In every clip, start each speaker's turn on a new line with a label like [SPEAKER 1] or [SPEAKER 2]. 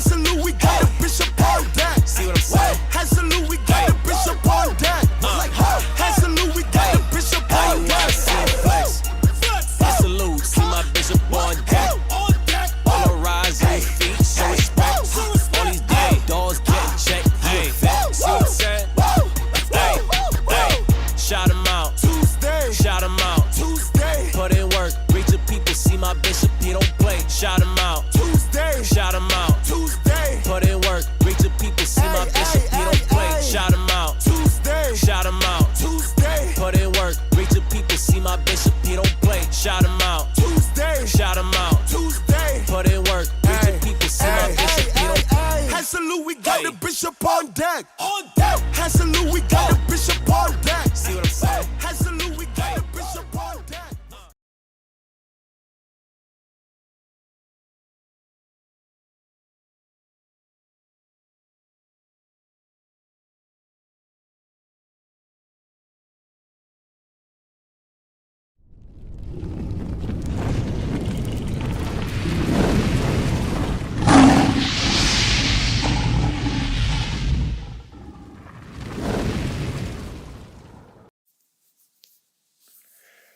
[SPEAKER 1] Salute, we got the bishop on deck.
[SPEAKER 2] See what I'm saying?
[SPEAKER 1] Salute, we got the bishop on deck. Salute, we got the bishop on deck.
[SPEAKER 2] Salute, see my bishop on deck. All the rise on feet, so respect. All these damn doors getting checked. Hey, see what I'm saying? Hey, shout him out.
[SPEAKER 1] Tuesday,
[SPEAKER 2] Shout him out.
[SPEAKER 1] Tuesday,
[SPEAKER 2] Put in work, reach the people, see my bishop, he don't play. Shout him out.
[SPEAKER 1] Tuesday,
[SPEAKER 2] Shout him out.
[SPEAKER 1] Tuesday,
[SPEAKER 2] Put in work, reach the people, see my bishop, he don't play. Shout him out.
[SPEAKER 1] Tuesday,
[SPEAKER 2] Shout him out.
[SPEAKER 1] Tuesday,
[SPEAKER 2] Put in work, reach the people, see my bishop, he don't play. Shout him out.
[SPEAKER 1] Tuesday,
[SPEAKER 2] Shout him out.
[SPEAKER 1] Tuesday,
[SPEAKER 2] Put in work, reach the people, see my bishop, he don't play.
[SPEAKER 1] Salute, we got the bishop on deck. Salute, we got the bishop on deck.
[SPEAKER 2] See what I'm saying?
[SPEAKER 1] Salute, we got the bishop on deck.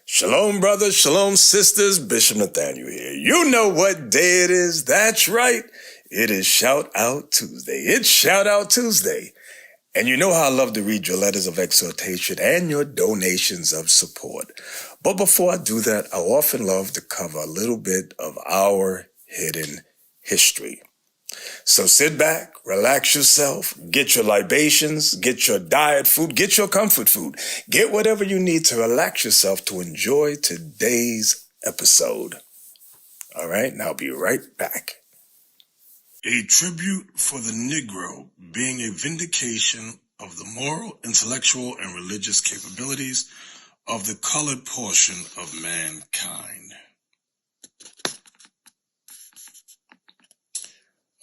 [SPEAKER 3] Shalom, brothers. Shalom, sisters. Bishop Nathaniel here. You know what day it is. That's right. It is Shout Out Tuesday. It's Shout Out Tuesday. And you know how I love to read your letters of exhortation and your donations of support. But before I do that, I often love to cover a little bit of our hidden history. So sit back, relax yourself, get your libations, get your diet food, get your comfort food, get whatever you need to relax yourself to enjoy today's episode. All right, now I'll be right back. A tribute for the Negro being a vindication of the moral, intellectual, and religious capabilities of the colored portion of mankind.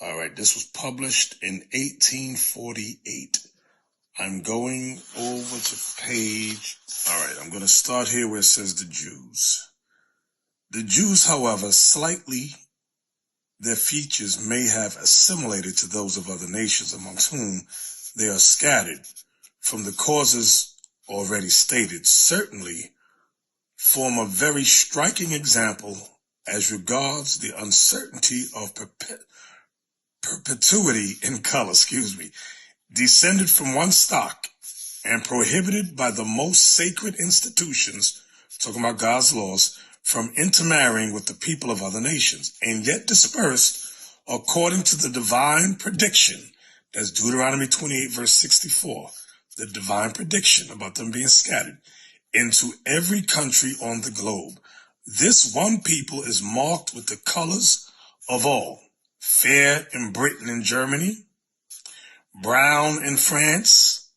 [SPEAKER 3] All right, this was published in 1848. I'm going over to page... All right, I'm going to start here where it says the Jews. The Jews, however, slightly their features may have assimilated to those of other nations amongst whom they are scattered from the causes already stated, certainly form a very striking example as regards the uncertainty of perpetuity in color, descended from one stock and prohibited by the most sacred institutions, talking about God's laws, from intermarrying with the people of other nations, and yet dispersed according to the divine prediction. That's Deuteronomy 28, verse 64, the divine prediction about them being scattered into every country on the globe. This one people is marked with the colors of all: fair in Britain and Germany, brown in France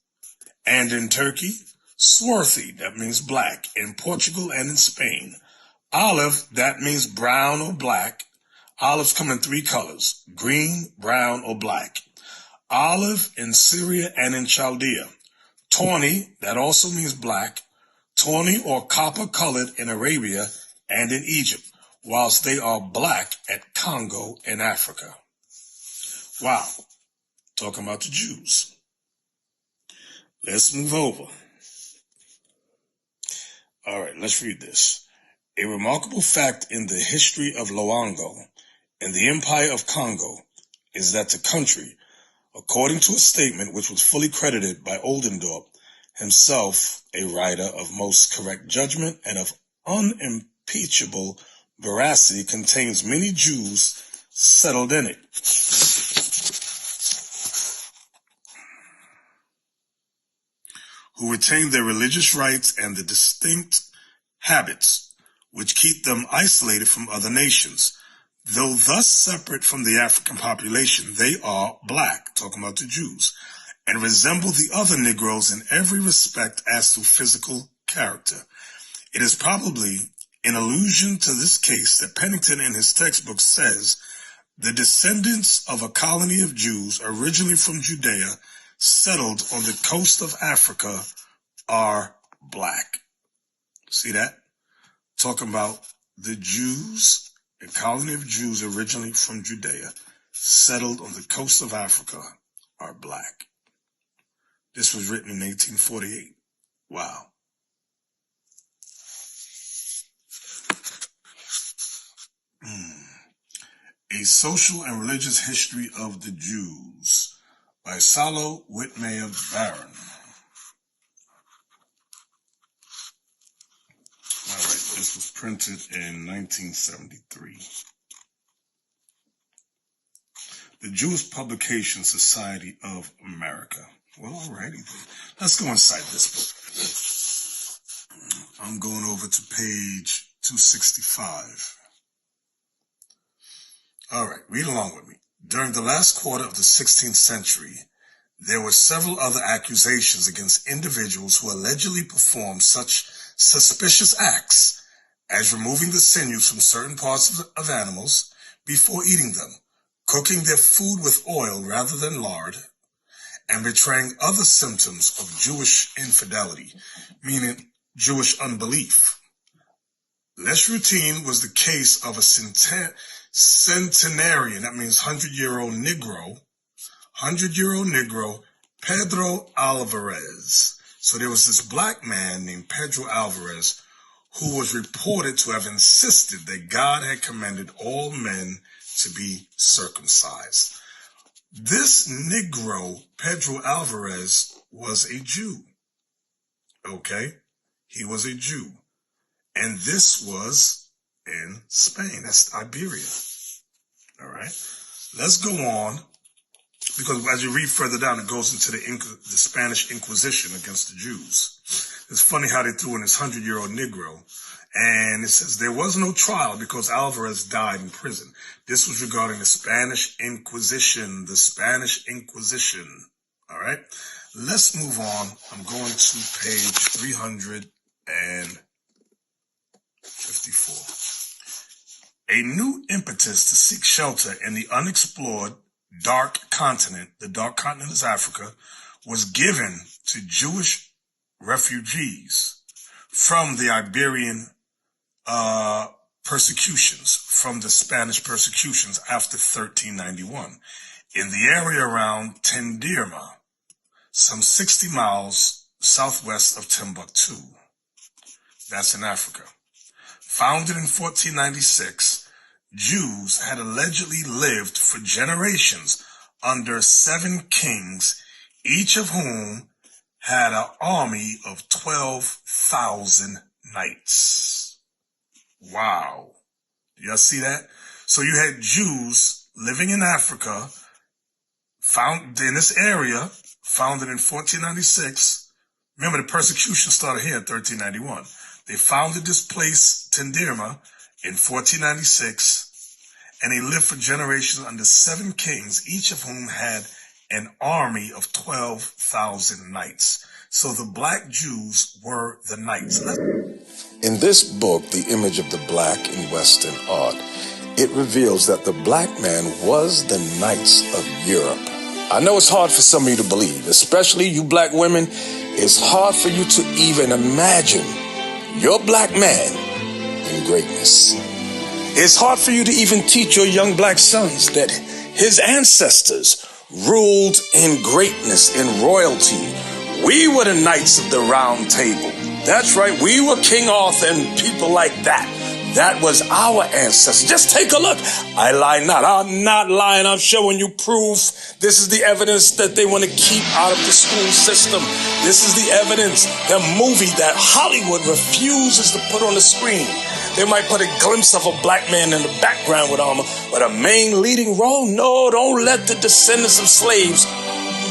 [SPEAKER 3] and in Turkey, swarthy, that means black, in Portugal and in Spain, olive, that means brown or black. Olives come in three colors: green, brown, or black. Olive in Syria and in Chaldea. Tawny, that also means black. Tawny or copper colored in Arabia and in Egypt, whilst they are black at Congo in Africa. Wow. Talking about the Jews. Let's move over. All right, let's read this. A remarkable fact in the history of Loango and the Empire of Congo is that the country, according to a statement which was fully credited by Oldendorp, himself a writer of most correct judgment and of unimpeachable veracity, contains many Jews settled in it. Who retain their religious rights and the distinct habits which keep them isolated from other nations. Though thus separate from the African population, they are black, talking about the Jews, and resemble the other Negroes in every respect as to physical character. It is probably in allusion to this case that Pennington in his textbook says, the descendants of a colony of Jews originally from Judea settled on the coast of Africa are black. See that? Talking about the Jews, a colony of Jews originally from Judea, settled on the coast of Africa are black. This was written in 1848. Wow. A Social and Religious History of the Jews by Salo Whitmire Barron. All right, this was printed in 1973. The Jewish Publication Society of America. Well, alrighty then. Let's go inside this book. I'm going over to page 265. All right, read along with me. During the last quarter of the 16th century, there were several other accusations against individuals who allegedly performed such suspicious acts as removing the sinews from certain parts of animals before eating them, cooking their food with oil rather than lard, and betraying other symptoms of Jewish infidelity, meaning Jewish unbelief. Less routine was the case of a centenarian, that means 100-year-old Negro, Pedro Alvarez. So there was this black man named Pedro Alvarez who was reported to have insisted that God had commanded all men to be circumcised. This Negro, Pedro Alvarez, was a Jew. Okay? He was a Jew. And this was in Spain. That's Iberia. All right? Let's go on, because as you read further down, it goes into the Spanish Inquisition against the Jews. It's funny how they threw in this 100-year-old Negro. And it says there was no trial because Alvarez died in prison. This was regarding the Spanish Inquisition. The Spanish Inquisition. All right. Let's move on. I'm going to page 354. A new impetus to seek shelter in the unexplored dark continent, the dark continent is Africa, was given to Jewish refugees from the Iberian persecutions, from the Spanish persecutions after 1391, in the area around Tendirma, some 60 miles southwest of Timbuktu. That's in Africa. Founded in 1496, Jews had allegedly lived for generations under 7 kings, each of whom had an army of 12,000 knights. Wow. Y'all see that? So you had Jews living in Africa, found in this area, founded in 1496. Remember, the persecution started here in 1391. They founded this place, Tendirma, in 1496, and they lived for generations under 7 kings, each of whom had an army of 12,000 knights. So the black Jews were the knights.
[SPEAKER 4] In this book, The Image of the Black in Western Art, it reveals that the black man was the knights of Europe. I know it's hard for some of you to believe, especially you black women. It's hard for you to even imagine your black man in greatness. It's hard for you to even teach your young black sons that his ancestors ruled in greatness, in royalty. We were the knights of the round table. That's right, we were King Arthur and people like that. That was our ancestors. Just take a look. I lie not. I'm not lying. I'm showing you proof. This is the evidence that they want to keep out of the school system. This is the evidence, the movie that Hollywood refuses to put on the screen. They might put a glimpse of a black man in the background with armor, but a main leading role? No, don't let the descendants of slaves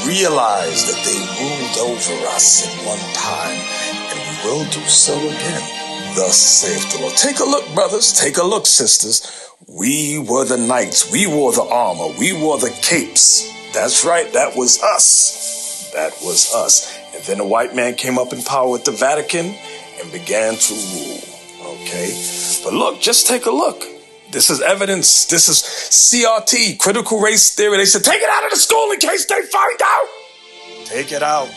[SPEAKER 4] realize that they ruled over us at one time, and we will do so again. Thus saith the Lord. Take a look, brothers. Take a look, sisters. We were the knights. We wore the armor. We wore the capes. That's right. That was us. That was us. And then the white man came up in power at the Vatican and began to rule. Okay? But look, just take a look. This is evidence. This is CRT, critical race theory. They said, take it out of the school in case they find out. Take it out.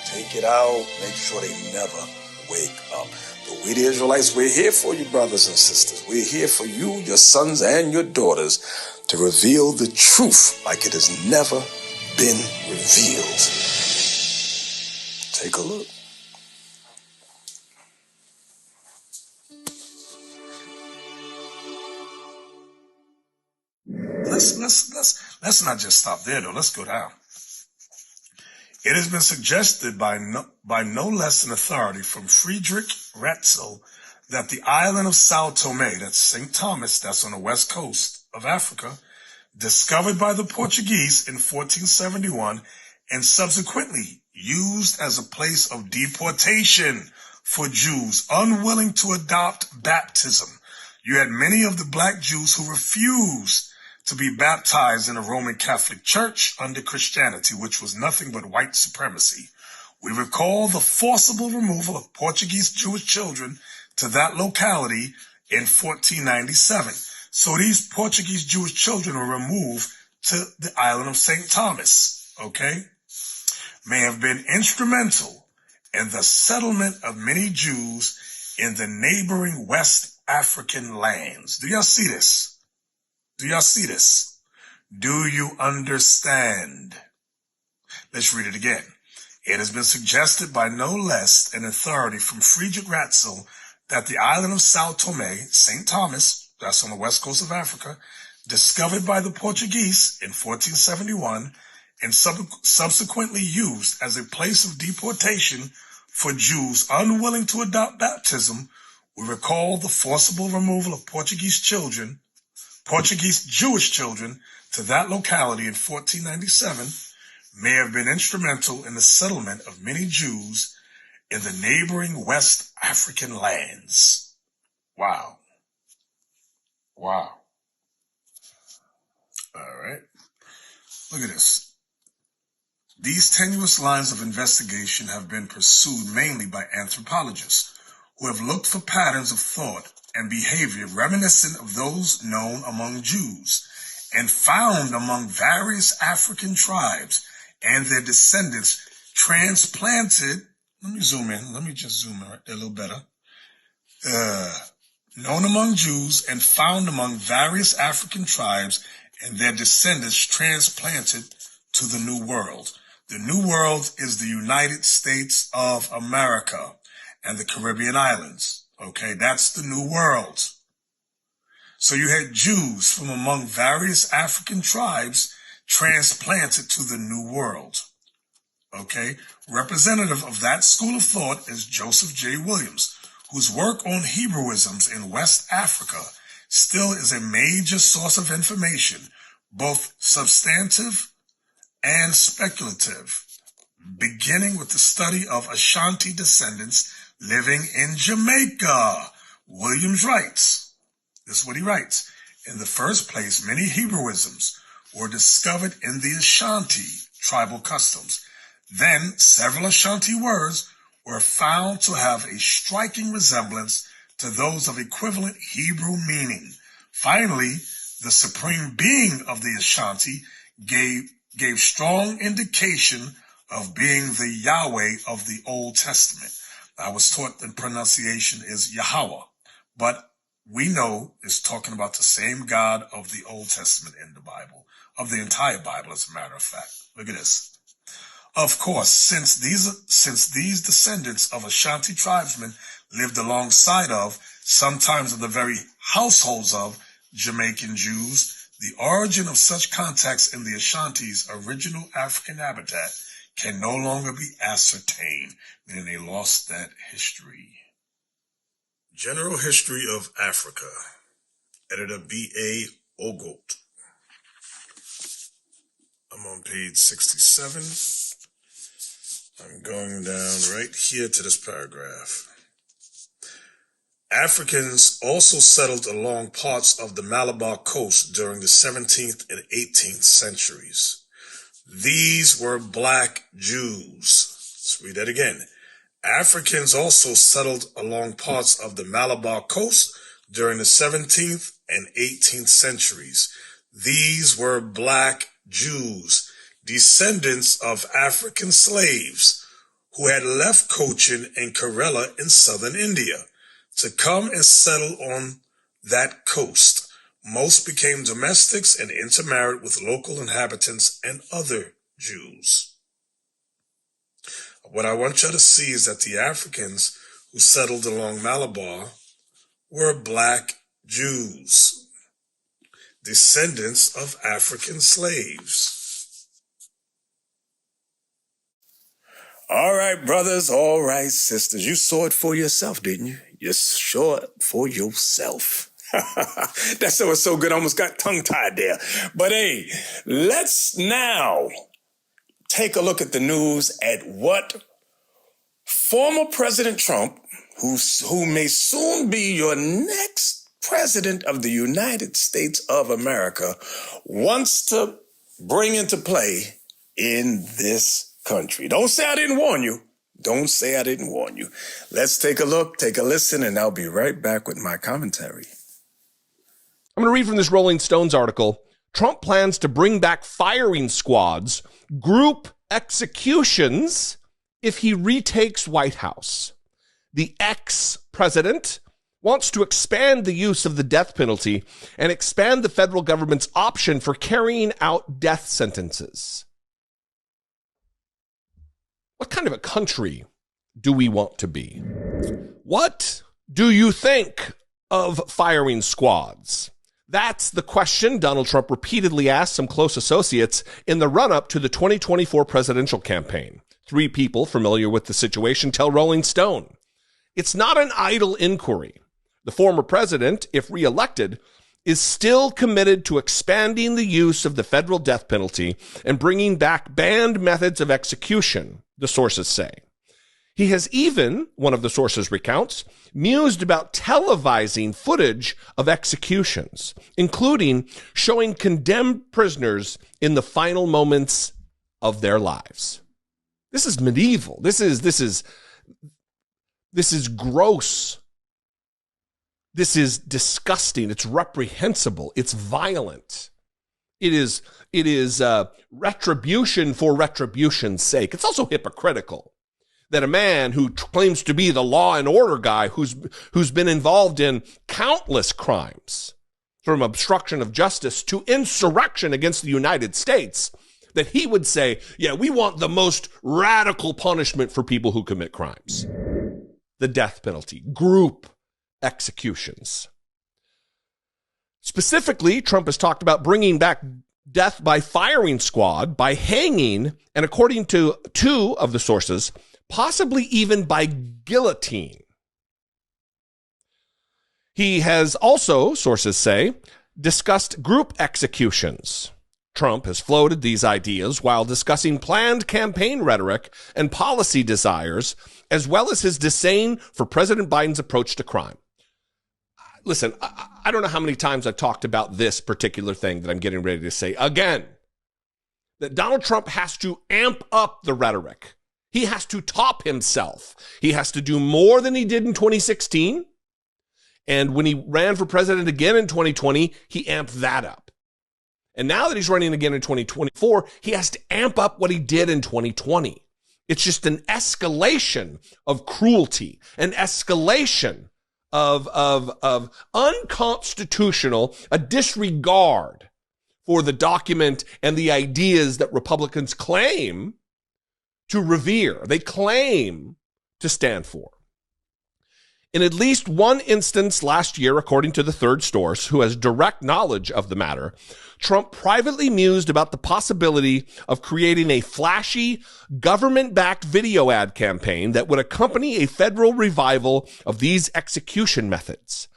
[SPEAKER 4] Take it out. Make sure they never wake up. But we, the Israelites, we're here for you, brothers and sisters. We're here for you, your sons and your daughters, to reveal the truth like it has never been revealed. Take a look.
[SPEAKER 3] Let's not just stop there though. Let's go down. It has been suggested by no less an authority from Friedrich Ratzel that the island of Sao Tome, that's St. Thomas, that's on the west coast of Africa, discovered by the Portuguese in 1471 and subsequently used as a place of deportation for Jews unwilling to adopt baptism. You had many of the black Jews who refused to be baptized in a Roman Catholic Church under Christianity, which was nothing but white supremacy. We recall the forcible removal of Portuguese Jewish children to that locality in 1497. So these Portuguese Jewish children were removed to the island of St. Thomas, okay? May have been instrumental in the settlement of many Jews in the neighboring West African lands. Do y'all see this? Do y'all see this? Do you understand? Let's read it again. It has been suggested by no less an authority from Friedrich Ratzel that the island of Sao Tome, St. Thomas, that's on the west coast of Africa, discovered by the Portuguese in 1471 and subsequently used as a place of deportation for Jews unwilling to adopt baptism, we recall the forcible removal of Portuguese Jewish children to that locality in 1497 may have been instrumental in the settlement of many Jews in the neighboring West African lands. Wow. Wow. All right. Look at this. These tenuous lines of investigation have been pursued mainly by anthropologists who have looked for patterns of thought and behavior reminiscent of those known among Jews and found among various African tribes and their descendants transplanted. Let me zoom in. Let me just zoom in right there a little better. Known among Jews and found among various African tribes and their descendants transplanted to the New World. The New World is the United States of America and the Caribbean islands. Okay, that's the New World. So you had Jews from among various African tribes transplanted to the New World. Okay, representative of that school of thought is Joseph J. Williams, whose work on Hebrewisms in West Africa still is a major source of information, both substantive and speculative, beginning with the study of Ashanti descendants living in Jamaica. Williams writes, this is what he writes, in the first place, many Hebrewisms were discovered in the Ashanti tribal customs. Then several Ashanti words were found to have a striking resemblance to those of equivalent Hebrew meaning. Finally, the supreme being of the Ashanti gave strong indication of being the Yahweh of the Old Testament. I was taught the pronunciation is Yahweh, but we know it's talking about the same God of the Old Testament in the Bible, of the entire Bible, as a matter of fact. Look at this. Of course, since these descendants of Ashanti tribesmen lived alongside of, sometimes of the very households of, Jamaican Jews, the origin of such contacts in the Ashanti's original African habitat can no longer be ascertained, meaning they lost that history. General History of Africa, editor B.A. Ogot. I'm on page 67. I'm going down right here to this paragraph. Africans also settled along parts of the Malabar coast during the 17th and 18th centuries. These were black Jews. Let's read that again. Africans also settled along parts of the Malabar coast during the 17th and 18th centuries. These were black Jews, descendants of African slaves who had left Cochin and Kerala in southern India to come and settle on that coast. Most became domestics and intermarried with local inhabitants and other Jews. What I want you to see is that the Africans who settled along Malabar were black Jews, descendants of African slaves. All right, brothers, all right, sisters, you saw it for yourself, didn't you? You saw it for yourself. That was so good, I almost got tongue-tied there. But hey, let's now take a look at the news at what former President Trump, who may soon be your next president of the United States of America, wants to bring into play in this country. Don't say I didn't warn you. Don't say I didn't warn you. Let's take a look, take a listen, and I'll be right back with my commentary.
[SPEAKER 5] I'm going to read from this Rolling Stones article. Trump plans to bring back firing squads, group executions, if he retakes White House. The ex-president wants to expand the use of the death penalty and expand the federal government's option for carrying out death sentences. What kind of a country do we want to be? What do you think of firing squads? That's the question Donald Trump repeatedly asked some close associates in the run-up to the 2024 presidential campaign. 3 people familiar with the situation tell Rolling Stone. It's not an idle inquiry. The former president, if reelected, is still committed to expanding the use of the federal death penalty and bringing back banned methods of execution, the sources say. He has even, one of the sources recounts, mused about televising footage of executions, including showing condemned prisoners in the final moments of their lives. This is medieval. This is gross. This is disgusting. It's reprehensible. It's violent. It is retribution for retribution's sake. It's also hypocritical that a man who claims to be the law and order guy, who's been involved in countless crimes, from obstruction of justice to insurrection against the United States, that he would say, yeah, we want the most radical punishment for people who commit crimes. The death penalty, group executions. Specifically, Trump has talked about bringing back death by firing squad, by hanging, and according to 2 of the sources, possibly even by guillotine. He has also, sources say, discussed group executions. Trump has floated these ideas while discussing planned campaign rhetoric and policy desires, as well as his disdain for President Biden's approach to crime. Listen, I don't know how many times I've talked about this particular thing that I'm getting ready to say again, that Donald Trump has to amp up the rhetoric. He has to top himself. He has to do more than he did in 2016. And when he ran for president again in 2020, he amped that up. And now that he's running again in 2024, he has to amp up what he did in 2020. It's just an escalation of cruelty, an escalation of unconstitutional, a disregard for the document and the ideas that Republicans claim to revere, they claim to stand for. In at least one instance last year, according to the third source, who has direct knowledge of the matter, Trump privately mused about the possibility of creating a flashy, government-backed video ad campaign that would accompany a federal revival of these execution methods.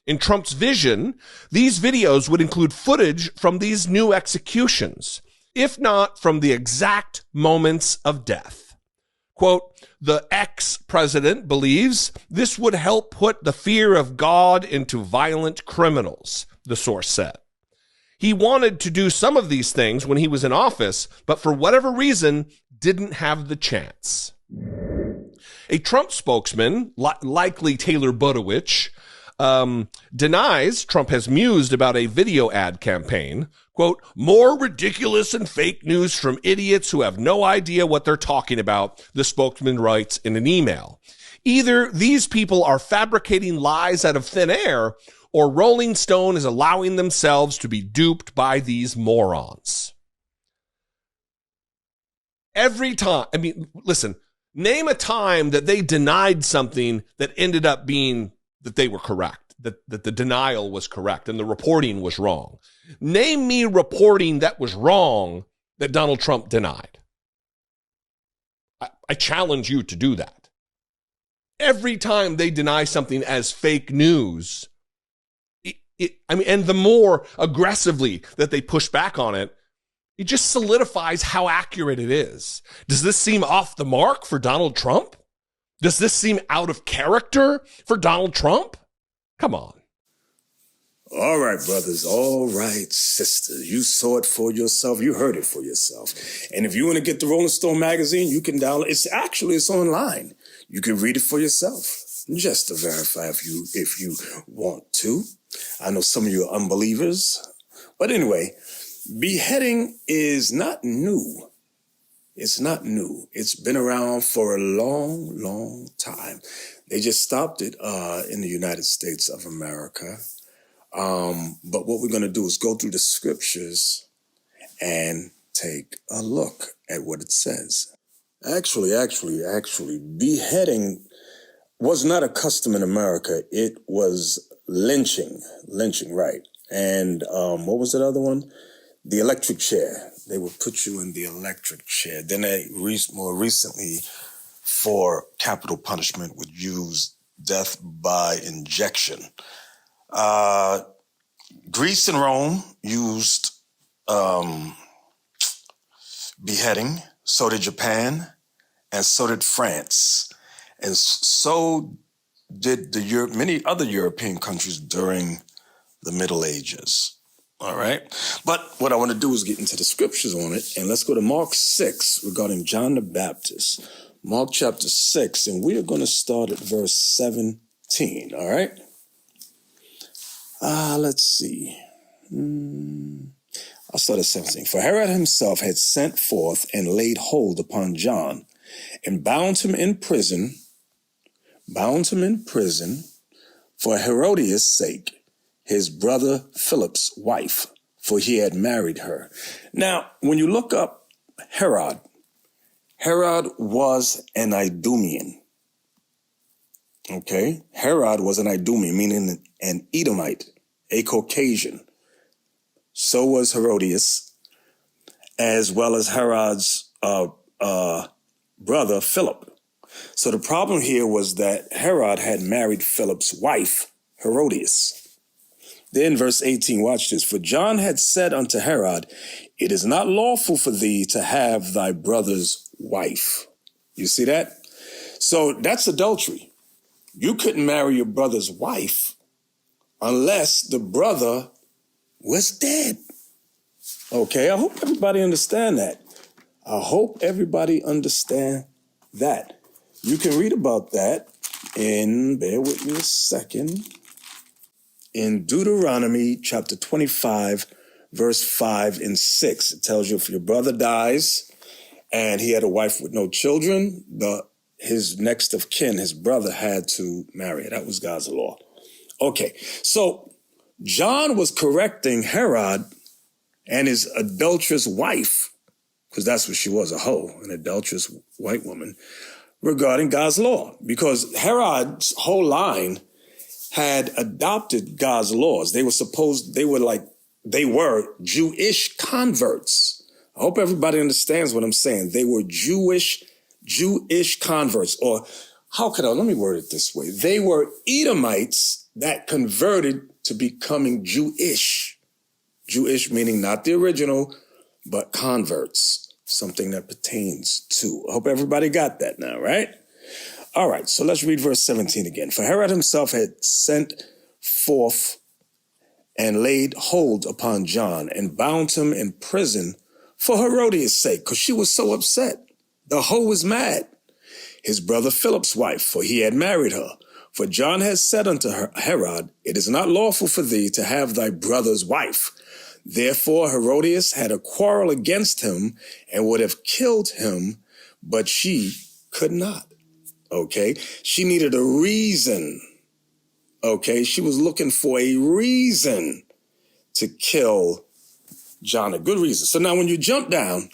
[SPEAKER 5] In Trump's vision, these videos would include footage from these new executions, if not from the exact moments of death. Quote, the ex-president believes this would help put the fear of God into violent criminals, the source said. He wanted to do some of these things when he was in office, but for whatever reason, didn't have the chance. A Trump spokesman, likely Taylor Budowich, denies Trump has mused about a video ad campaign, quote, more ridiculous and fake news from idiots who have no idea what they're talking about, the spokesman writes in an email. Either these people are fabricating lies out of thin air, or Rolling Stone is allowing themselves to be duped by these morons. Every time, I mean, listen, name a time that they denied something that ended up being that they were correct, that the denial was correct and the reporting was wrong. Name me reporting that was wrong that Donald Trump denied. I challenge you to do that. Every time they deny something as fake news, and the more aggressively that they push back on it, it just solidifies how accurate it is. Does this seem off the mark for Donald Trump? Does this seem out of character for Donald Trump? Come on.
[SPEAKER 4] All right, brothers. All right, sisters. You saw it for yourself. You heard it for yourself. And if you want to get the Rolling Stone magazine, you can download it. It's online. You can read it for yourself, just to verify if you want to. I know some of you are unbelievers. But anyway, beheading is not new. It's not new. It's been around for a long, long time. They just stopped it in the United States of America. But what we're going to do is go through the scriptures and take a look at what it says. Actually, beheading was not a custom in America. It was lynching, right. And what was that other one? The electric chair. They would put you in the electric chair. Then they more recently, for capital punishment, would use death by injection. Greece and Rome used beheading, so did Japan, and so did France. And so did many other European countries during the Middle Ages. All right? But what I want to do is get into the scriptures on it, and let's go to Mark 6 regarding John the Baptist. Mark chapter 6, and we are going to start at verse 17, all right? Let's see. I'll start at 17. For Herod himself had sent forth and laid hold upon John and bound him in prison for Herodias' sake, his brother Philip's wife, for he had married her. Now, when you look up Herod was an Idumean. Okay? Herod was an Idumean, meaning an Edomite, a Caucasian. So was Herodias, as well as Herod's brother Philip. So the problem here was that Herod had married Philip's wife, Herodias. Then verse 18, watch this. For John had said unto Herod, it is not lawful for thee to have thy brother's wife. You see that? So that's adultery. You couldn't marry your brother's wife unless the brother was dead. Okay, I hope everybody understand that. You can read about that bear with me a second, in Deuteronomy chapter 25, verse 5 and 6. It tells you if your brother dies and he had a wife with no children, his next of kin, his brother, had to marry her. That was God's law. Okay, so John was correcting Herod and his adulterous wife, because that's what she was, a hoe, an adulterous white woman, regarding God's law. Because Herod's whole line had adopted God's laws. They were Jewish converts. I hope everybody understands what I'm saying. They were Jewish converts, or let me word it this way. They were Edomites that converted to becoming Jewish. Jewish meaning not the original, but converts, something that pertains to. I hope everybody got that now, right? All right, so let's read verse 17 again. For Herod himself had sent forth and laid hold upon John and bound him in prison for Herodias' sake, because she was so upset. The hoe was mad. His brother Philip's wife, for he had married her. For John had said unto Herod, it is not lawful for thee to have thy brother's wife. Therefore Herodias had a quarrel against him and would have killed him, but she could not. Okay? She needed a reason. Okay, she was looking for a reason to kill John, a good reason. So now when you jump down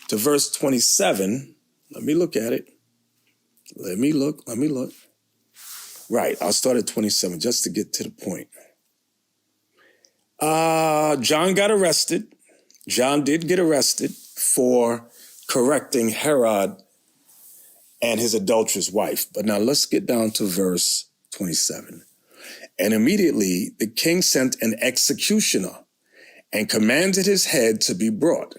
[SPEAKER 4] to verse 27, let me look at it. Let me look. Right, I'll start at 27 just to get to the point. John got arrested. John did get arrested for correcting Herod and his adulterous wife. But now let's get down to verse 27. And immediately the king sent an executioner and commanded his head to be brought.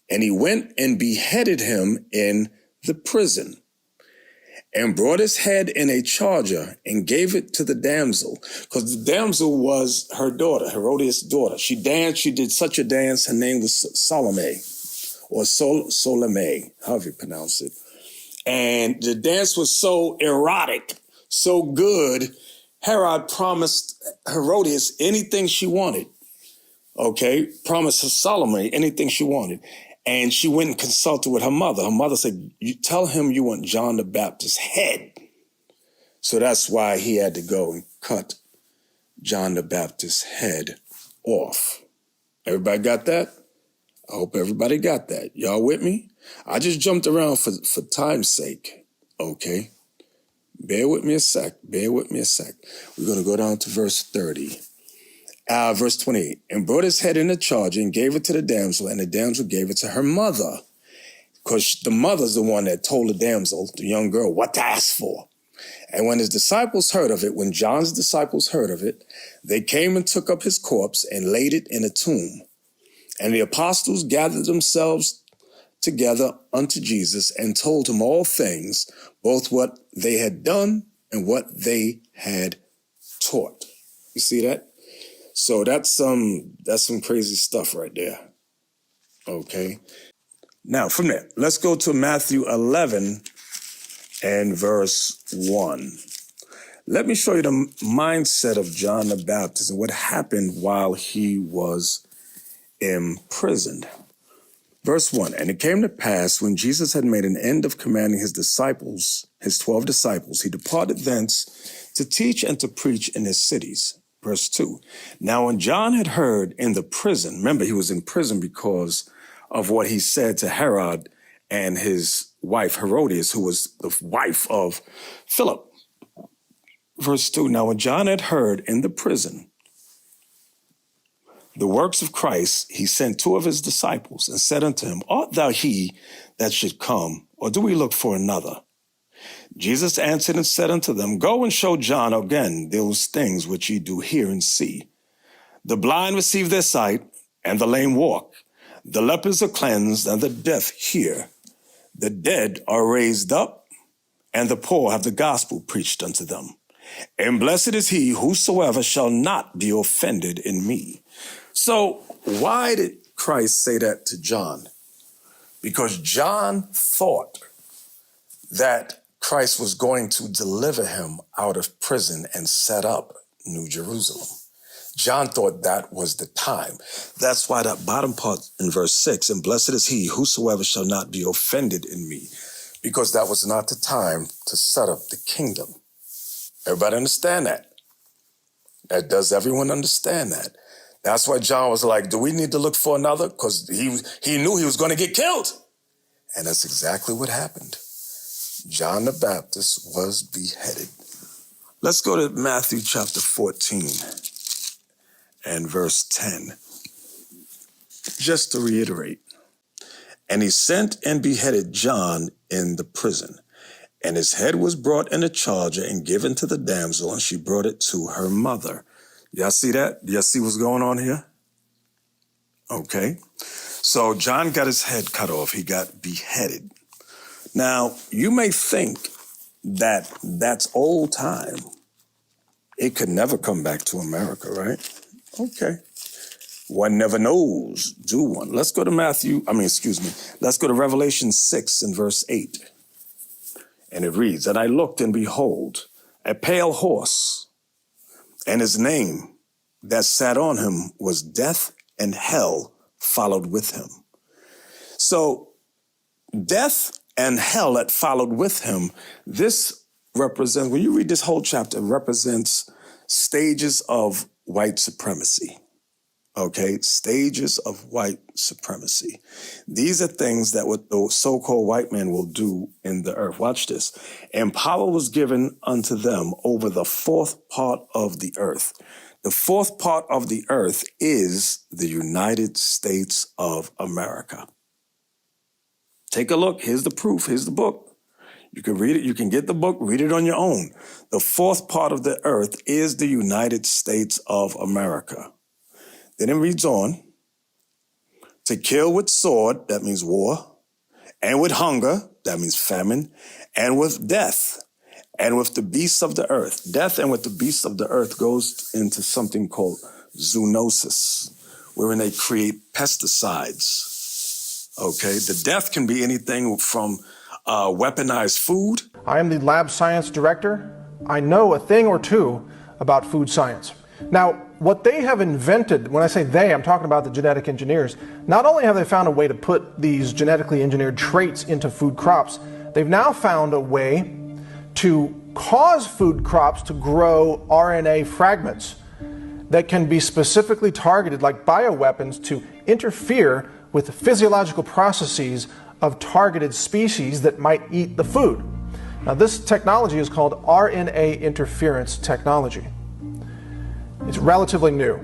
[SPEAKER 4] And he went and beheaded him in the prison, and brought his head in a charger and gave it to the damsel, because the damsel was her daughter, Herodias' daughter. She danced, she did such a dance. Her name was Salome, or Solome, however you pronounce it. And the dance was so erotic, so good, Herod promised Herodias anything she wanted. Okay, promised her Salome anything she wanted. And she went and consulted with her mother. Her mother said, "You tell him you want John the Baptist's head." So that's why he had to go and cut John the Baptist's head off. Everybody got that? I hope everybody got that. Y'all with me? I just jumped around for time's sake. Okay. Bear with me a sec. We're going to go down to verse 30. Verse 28, and brought his head in a charger and gave it to the damsel, and the damsel gave it to her mother, because the mother's the one that told the damsel, the young girl, what to ask for. And when his disciples heard of it, when John's disciples heard of it, they came and took up his corpse and laid it in a tomb. And the apostles gathered themselves together unto Jesus and told him all things, both what they had done and what they had taught. You see that? So that's some crazy stuff right there. Okay. Now from there, let's go to Matthew 11 and verse 1. Let me show you the mindset of John the Baptist and what happened while he was imprisoned. Verse 1, and it came to pass when Jesus had made an end of commanding his disciples, his 12 disciples, he departed thence to teach and to preach in his cities. Verse 2, now when John had heard in the prison, remember he was in prison because of what he said to Herod and his wife Herodias, who was the wife of Philip. Verse 2, now when John had heard in the prison the works of Christ, he sent 2 of his disciples and said unto him, art thou he that should come, or do we look for another? Jesus answered and said unto them, go and show John again those things which ye do hear and see. The blind receive their sight, and the lame walk. The lepers are cleansed, and the deaf hear. The dead are raised up, and the poor have the gospel preached unto them. And blessed is he whosoever shall not be offended in me. So why did Christ say that to John? Because John thought that Christ was going to deliver him out of prison and set up New Jerusalem. John thought that was the time. That's why that bottom part in verse 6, and blessed is he whosoever shall not be offended in me, because that was not the time to set up the kingdom. Everybody understand that? Does everyone understand that? That's why John was like, do we need to look for another? Because he knew he was going to get killed. And that's exactly what happened. John the Baptist was beheaded. Let's go to Matthew chapter 14 and verse 10. Just to reiterate. And he sent and beheaded John in the prison. And his head was brought in a charger and given to the damsel, and she brought it to her mother. Y'all see that? Y'all see what's going on here? Okay. So John got his head cut off. He got beheaded. Now, you may think that that's old time. It could never come back to America, right? Okay. One never knows, do one. Let's go to Let's go to Revelation 6 and verse 8. And it reads, and I looked, and behold, a pale horse, and his name that sat on him was Death, and hell followed with him. So death and hell that followed with him, this represents, when you read this whole chapter, it represents stages of white supremacy. Okay, stages of white supremacy. These are things that what the so-called white man will do in the earth. Watch this. And power was given unto them over the fourth part of the earth. The fourth part of the earth is the United States of America. Take a look. Here's the proof. Here's the book. You can read it. You can get the book, read it on your own. The fourth part of the earth is the United States of America. Then it reads on, to kill with sword, that means war, and with hunger, that means famine, and with death, and with the beasts of the earth. Death and with the beasts of the earth goes into something called zoonosis, wherein they create pesticides. Okay, the death can be anything from weaponized food.
[SPEAKER 6] I am the lab science director. I know a thing or two about food science. Now, what they have invented, when I say they, I'm talking about the genetic engineers, not only have they found a way to put these genetically engineered traits into food crops, they've now found a way to cause food crops to grow RNA fragments that can be specifically targeted, like bioweapons, to interfere with the physiological processes of targeted species that might eat the food. Now, this technology is called RNA interference technology. It's relatively new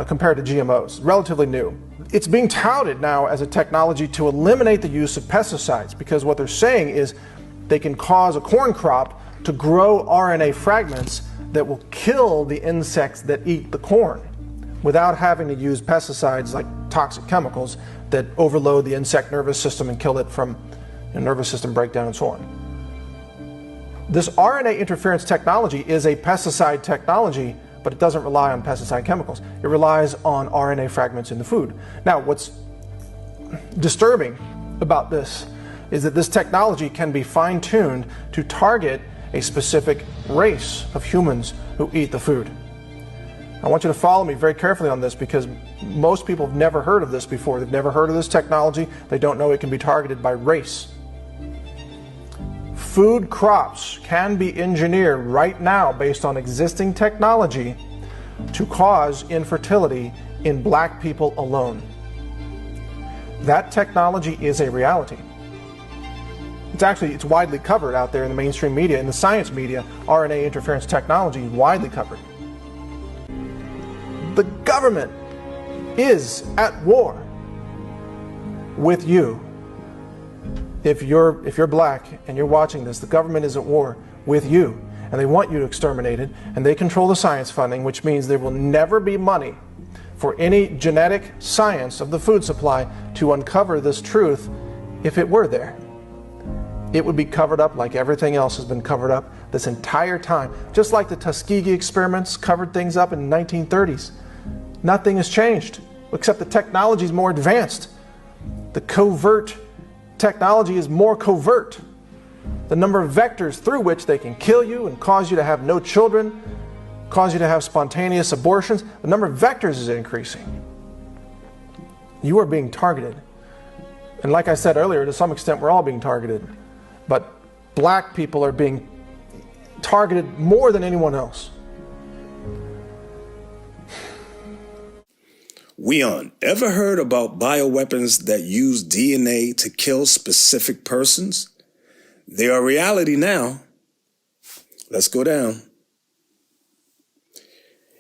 [SPEAKER 6] compared to GMOs, relatively new. It's being touted now as a technology to eliminate the use of pesticides, because what they're saying is they can cause a corn crop to grow RNA fragments that will kill the insects that eat the corn without having to use pesticides like toxic chemicals that overload the insect nervous system and kill it from nervous system breakdown and so on. This RNA interference technology is a pesticide technology, but it doesn't rely on pesticide chemicals. It relies on RNA fragments in the food. Now, what's disturbing about this is that this technology can be fine-tuned to target a specific race of humans who eat the food. I want you to follow me very carefully on this, because most people have never heard of this before. They've never heard of this technology. They don't know it can be targeted by race. Food crops can be engineered right now based on existing technology to cause infertility in black people alone. That technology is a reality. It's widely covered out there in the mainstream media, in the science media. RNA interference technology is widely covered. The government is at war with you. If you're black and you're watching this, the government is at war with you, and they want you to exterminate it, and they control the science funding, which means there will never be money for any genetic science of the food supply to uncover this truth. If it were there, it would be covered up like everything else has been covered up this entire time. Just like the Tuskegee experiments covered things up in the 1930s. Nothing has changed, except the technology is more advanced. The covert technology is more covert. The number of vectors through which they can kill you and cause you to have no children, cause you to have spontaneous abortions, the number of vectors is increasing. You are being targeted. And like I said earlier, to some extent, we're all being targeted. But black people are being targeted more than anyone else.
[SPEAKER 4] Weon, ever heard about bioweapons that use DNA to kill specific persons? They are reality now. Let's go down.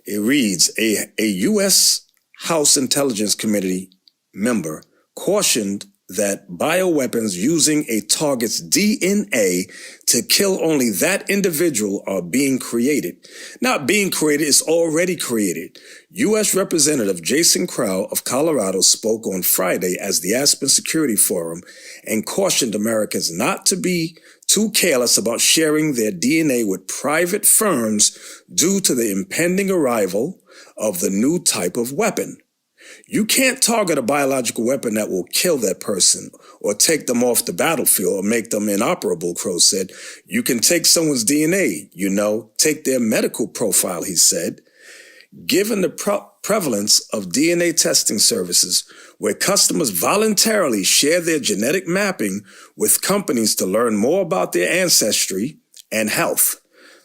[SPEAKER 4] It reads, a U.S. House Intelligence Committee member cautioned that bioweapons using a target's DNA to kill only that individual are being created. Not being created, it's already created. U.S. Representative Jason Crow of Colorado spoke on Friday as the Aspen Security Forum and cautioned Americans not to be too careless about sharing their DNA with private firms due to the impending arrival of the new type of weapon. You can't target a biological weapon that will kill that person or take them off the battlefield or make them inoperable, Crow said. You can take someone's DNA, take their medical profile, he said. Given the prevalence of DNA testing services where customers voluntarily share their genetic mapping with companies to learn more about their ancestry and health,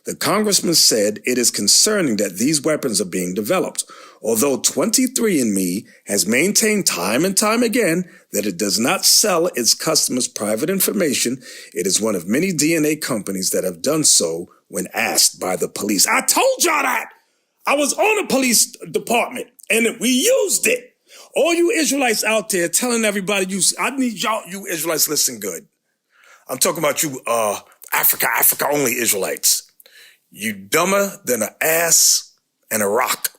[SPEAKER 4] The congressman said it is concerning that these weapons are being developed, although 23andMe has maintained time and time again that it does not sell its customers' private information. It is one of many DNA companies that have done so when asked by the police. I told y'all that! I was on the police department, and we used it. All you Israelites out there telling everybody, I need y'all, you Israelites, listen good. I'm talking about you, Africa only Israelites. You dumber than an ass and a rock.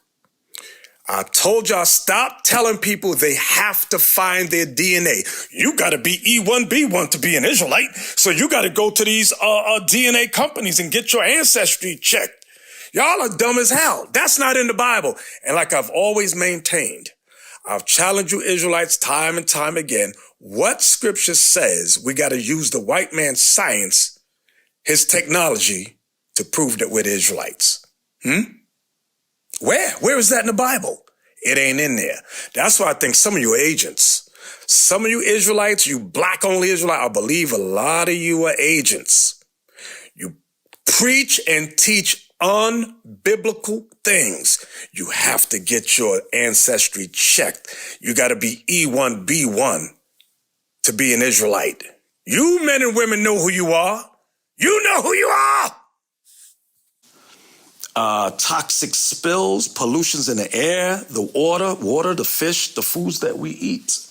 [SPEAKER 4] I told y'all, stop telling people they have to find their DNA. You gotta be E1B1 to be an Israelite. So you gotta go to these DNA companies and get your ancestry checked. Y'all are dumb as hell. That's not in the Bible. And like I've always maintained, I've challenged you Israelites time and time again. What scripture says we got to use the white man's science, his technology, to prove that we're the Israelites? Where is that in the Bible? It ain't in there. That's why I think some of you are agents. Some of you Israelites, you black only Israelites, I believe a lot of you are agents. You preach and teach unbiblical things. You have to get your ancestry checked. You got to be E1B1 to be an Israelite. You men and women know who you are. You know who you are. Toxic spills, pollutions in the air, the water, the fish, the foods that we eat.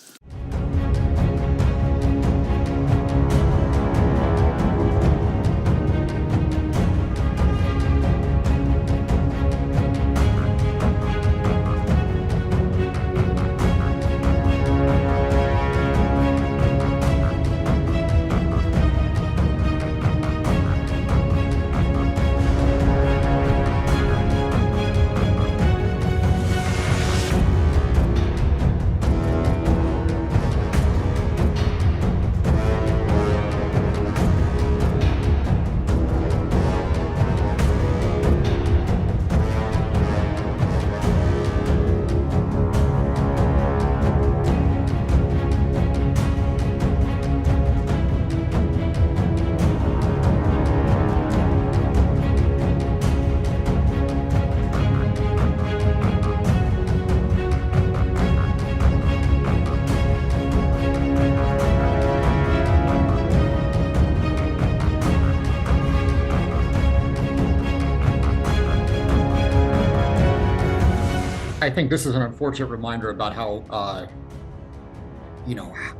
[SPEAKER 7] I think this is an unfortunate reminder about how,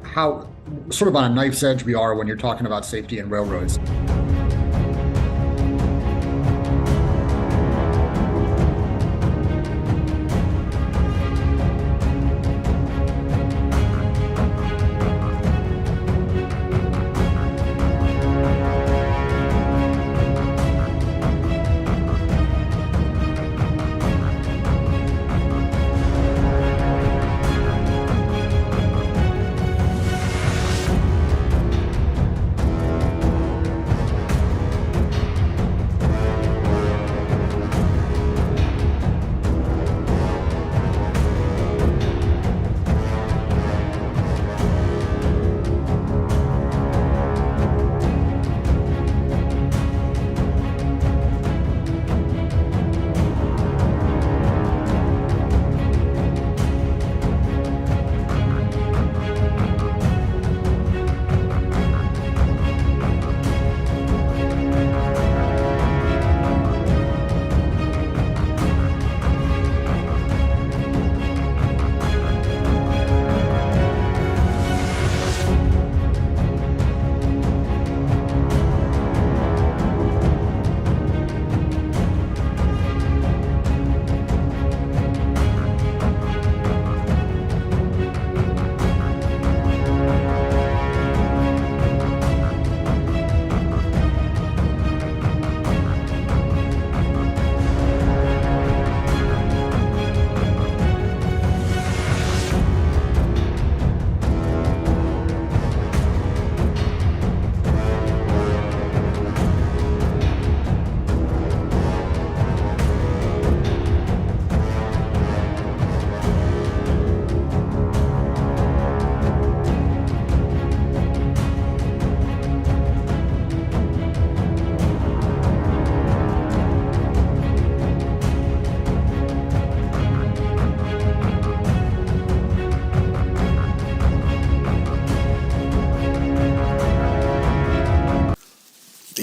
[SPEAKER 7] how sort of on a knife's edge we are when you're talking about safety in railroads.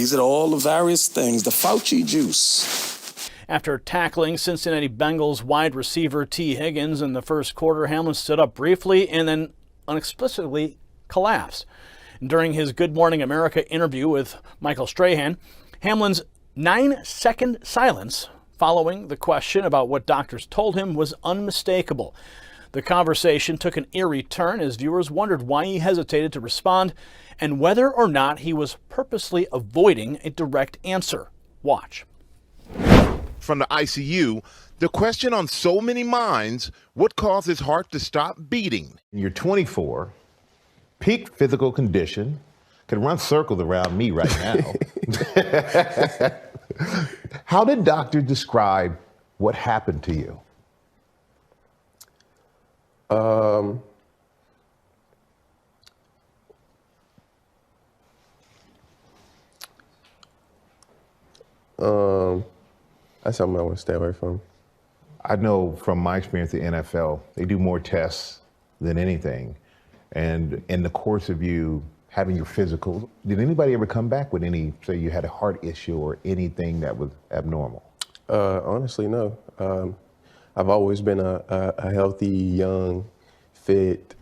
[SPEAKER 4] These are all the various things, the Fauci juice.
[SPEAKER 8] After tackling Cincinnati Bengals wide receiver T. Higgins in the first quarter, Hamlin stood up briefly and then unexplicably collapsed. During his Good Morning America interview with Michael Strahan, Hamlin's 9-second silence following the question about what doctors told him was unmistakable. The conversation took an eerie turn as viewers wondered why he hesitated to respond and whether or not he was purposely avoiding a direct answer. Watch.
[SPEAKER 9] From the ICU, the question on so many minds, what caused his heart to stop beating?
[SPEAKER 10] You're 24, peak physical condition, could run circles around me right now. How did doctors describe what happened to you?
[SPEAKER 11] That's something I want to stay away from.
[SPEAKER 10] I know from my experience at NFL, they do more tests than anything. And in the course of you having your physical, did anybody ever come back with any, say you had a heart issue or anything that was abnormal?
[SPEAKER 11] Honestly, no. I've always been a healthy, young, fit,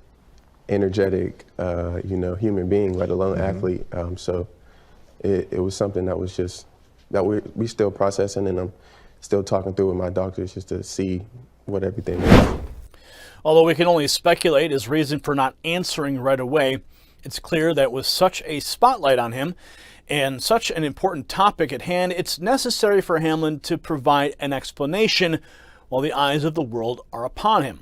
[SPEAKER 11] energetic, human being, let alone athlete. So it was something that was just, that we still processing, and I'm still talking through with my doctors just to see what everything is.
[SPEAKER 8] Although we can only speculate his reason for not answering right away, it's clear that with such a spotlight on him and such an important topic at hand, it's necessary for Hamlin to provide an explanation while the eyes of the world are upon him.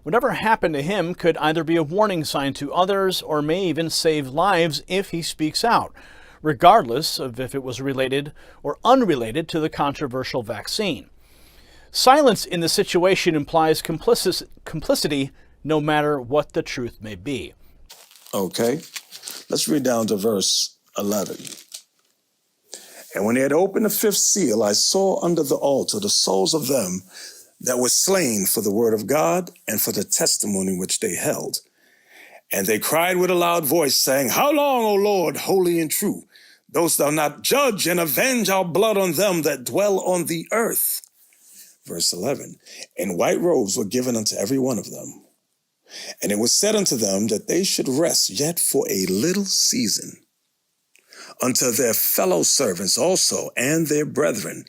[SPEAKER 8] Whatever happened to him could either be a warning sign to others or may even save lives if he speaks out, regardless of if it was related or unrelated to the controversial vaccine. Silence in the situation implies complicity, no matter what the truth may be.
[SPEAKER 4] Okay, let's read down to verse 11. And when they had opened the fifth seal, I saw under the altar the souls of them that were slain for the word of God and for the testimony which they held. And they cried with a loud voice, saying, How long, O Lord, holy and true, dost thou not judge and avenge our blood on them that dwell on the earth? Verse 11, and white robes were given unto every one of them. And it was said unto them that they should rest yet for a little season, unto their fellow servants also and their brethren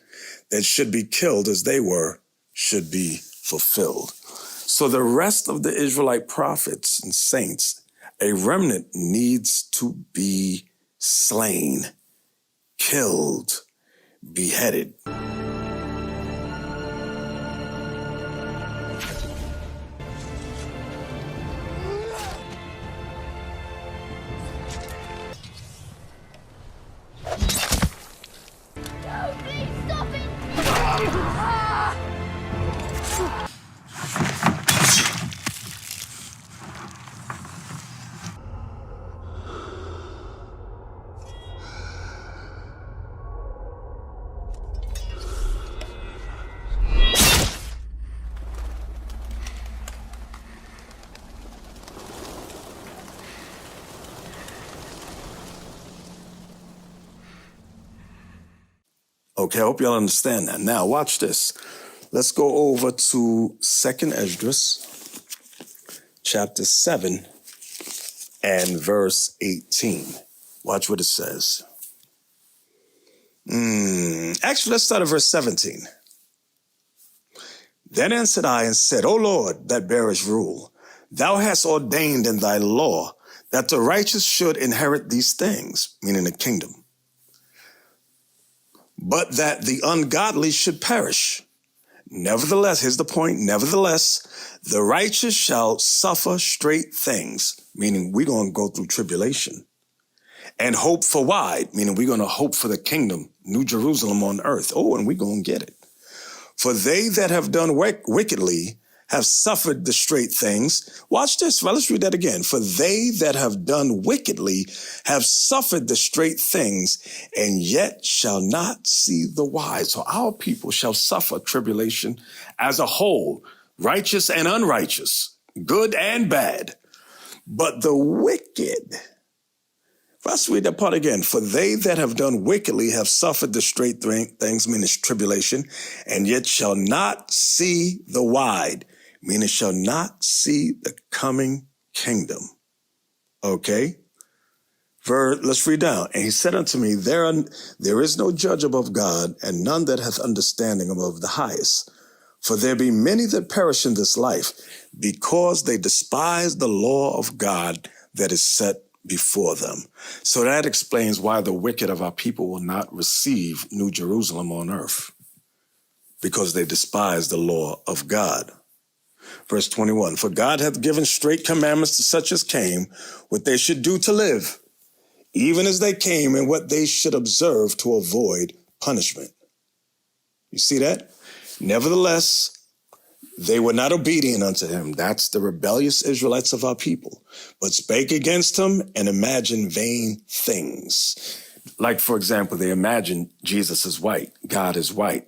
[SPEAKER 4] that should be killed as they were, should be fulfilled. So the rest of the Israelite prophets and saints, a remnant needs to be slain, killed, beheaded. Okay, I hope y'all understand that. Now, watch this. Let's go over to 2nd Esdras, chapter 7, and verse 18. Watch what it says. Actually, let's start at verse 17. Then answered I and said, O Lord, that bearest rule, thou hast ordained in thy law that the righteous should inherit these things, meaning the kingdom, but that the ungodly should perish. Nevertheless, here's the point, nevertheless, the righteous shall suffer straight things, meaning we're going to go through tribulation, and hope for wide, meaning we're going to hope for the kingdom, New Jerusalem on earth. Oh, and we're going to get it. For they that have done wickedly have suffered the straight things. Watch this. Well, let's read that again. For they that have done wickedly have suffered the straight things, and yet shall not see the wise. So our people shall suffer tribulation as a whole, righteous and unrighteous, good and bad. But the wicked, Let's read that part again. For they that have done wickedly have suffered the straight things, meaning tribulation, and yet shall not see the wide, meaning shall not see the coming kingdom. Okay? Let's read down. And he said unto me, there is no judge above God, and none that hath understanding above the highest. For there be many that perish in this life, because they despise the law of God that is set before them. So that explains why the wicked of our people will not receive New Jerusalem on earth, because they despise the law of God. Verse 21, for God hath given straight commandments to such as came, what they should do to live, even as they came, and what they should observe to avoid punishment. You see that? Nevertheless, they were not obedient unto him. That's the rebellious Israelites of our people, but spake against him and imagined vain things. Like, for example, they imagined Jesus is white, God is white.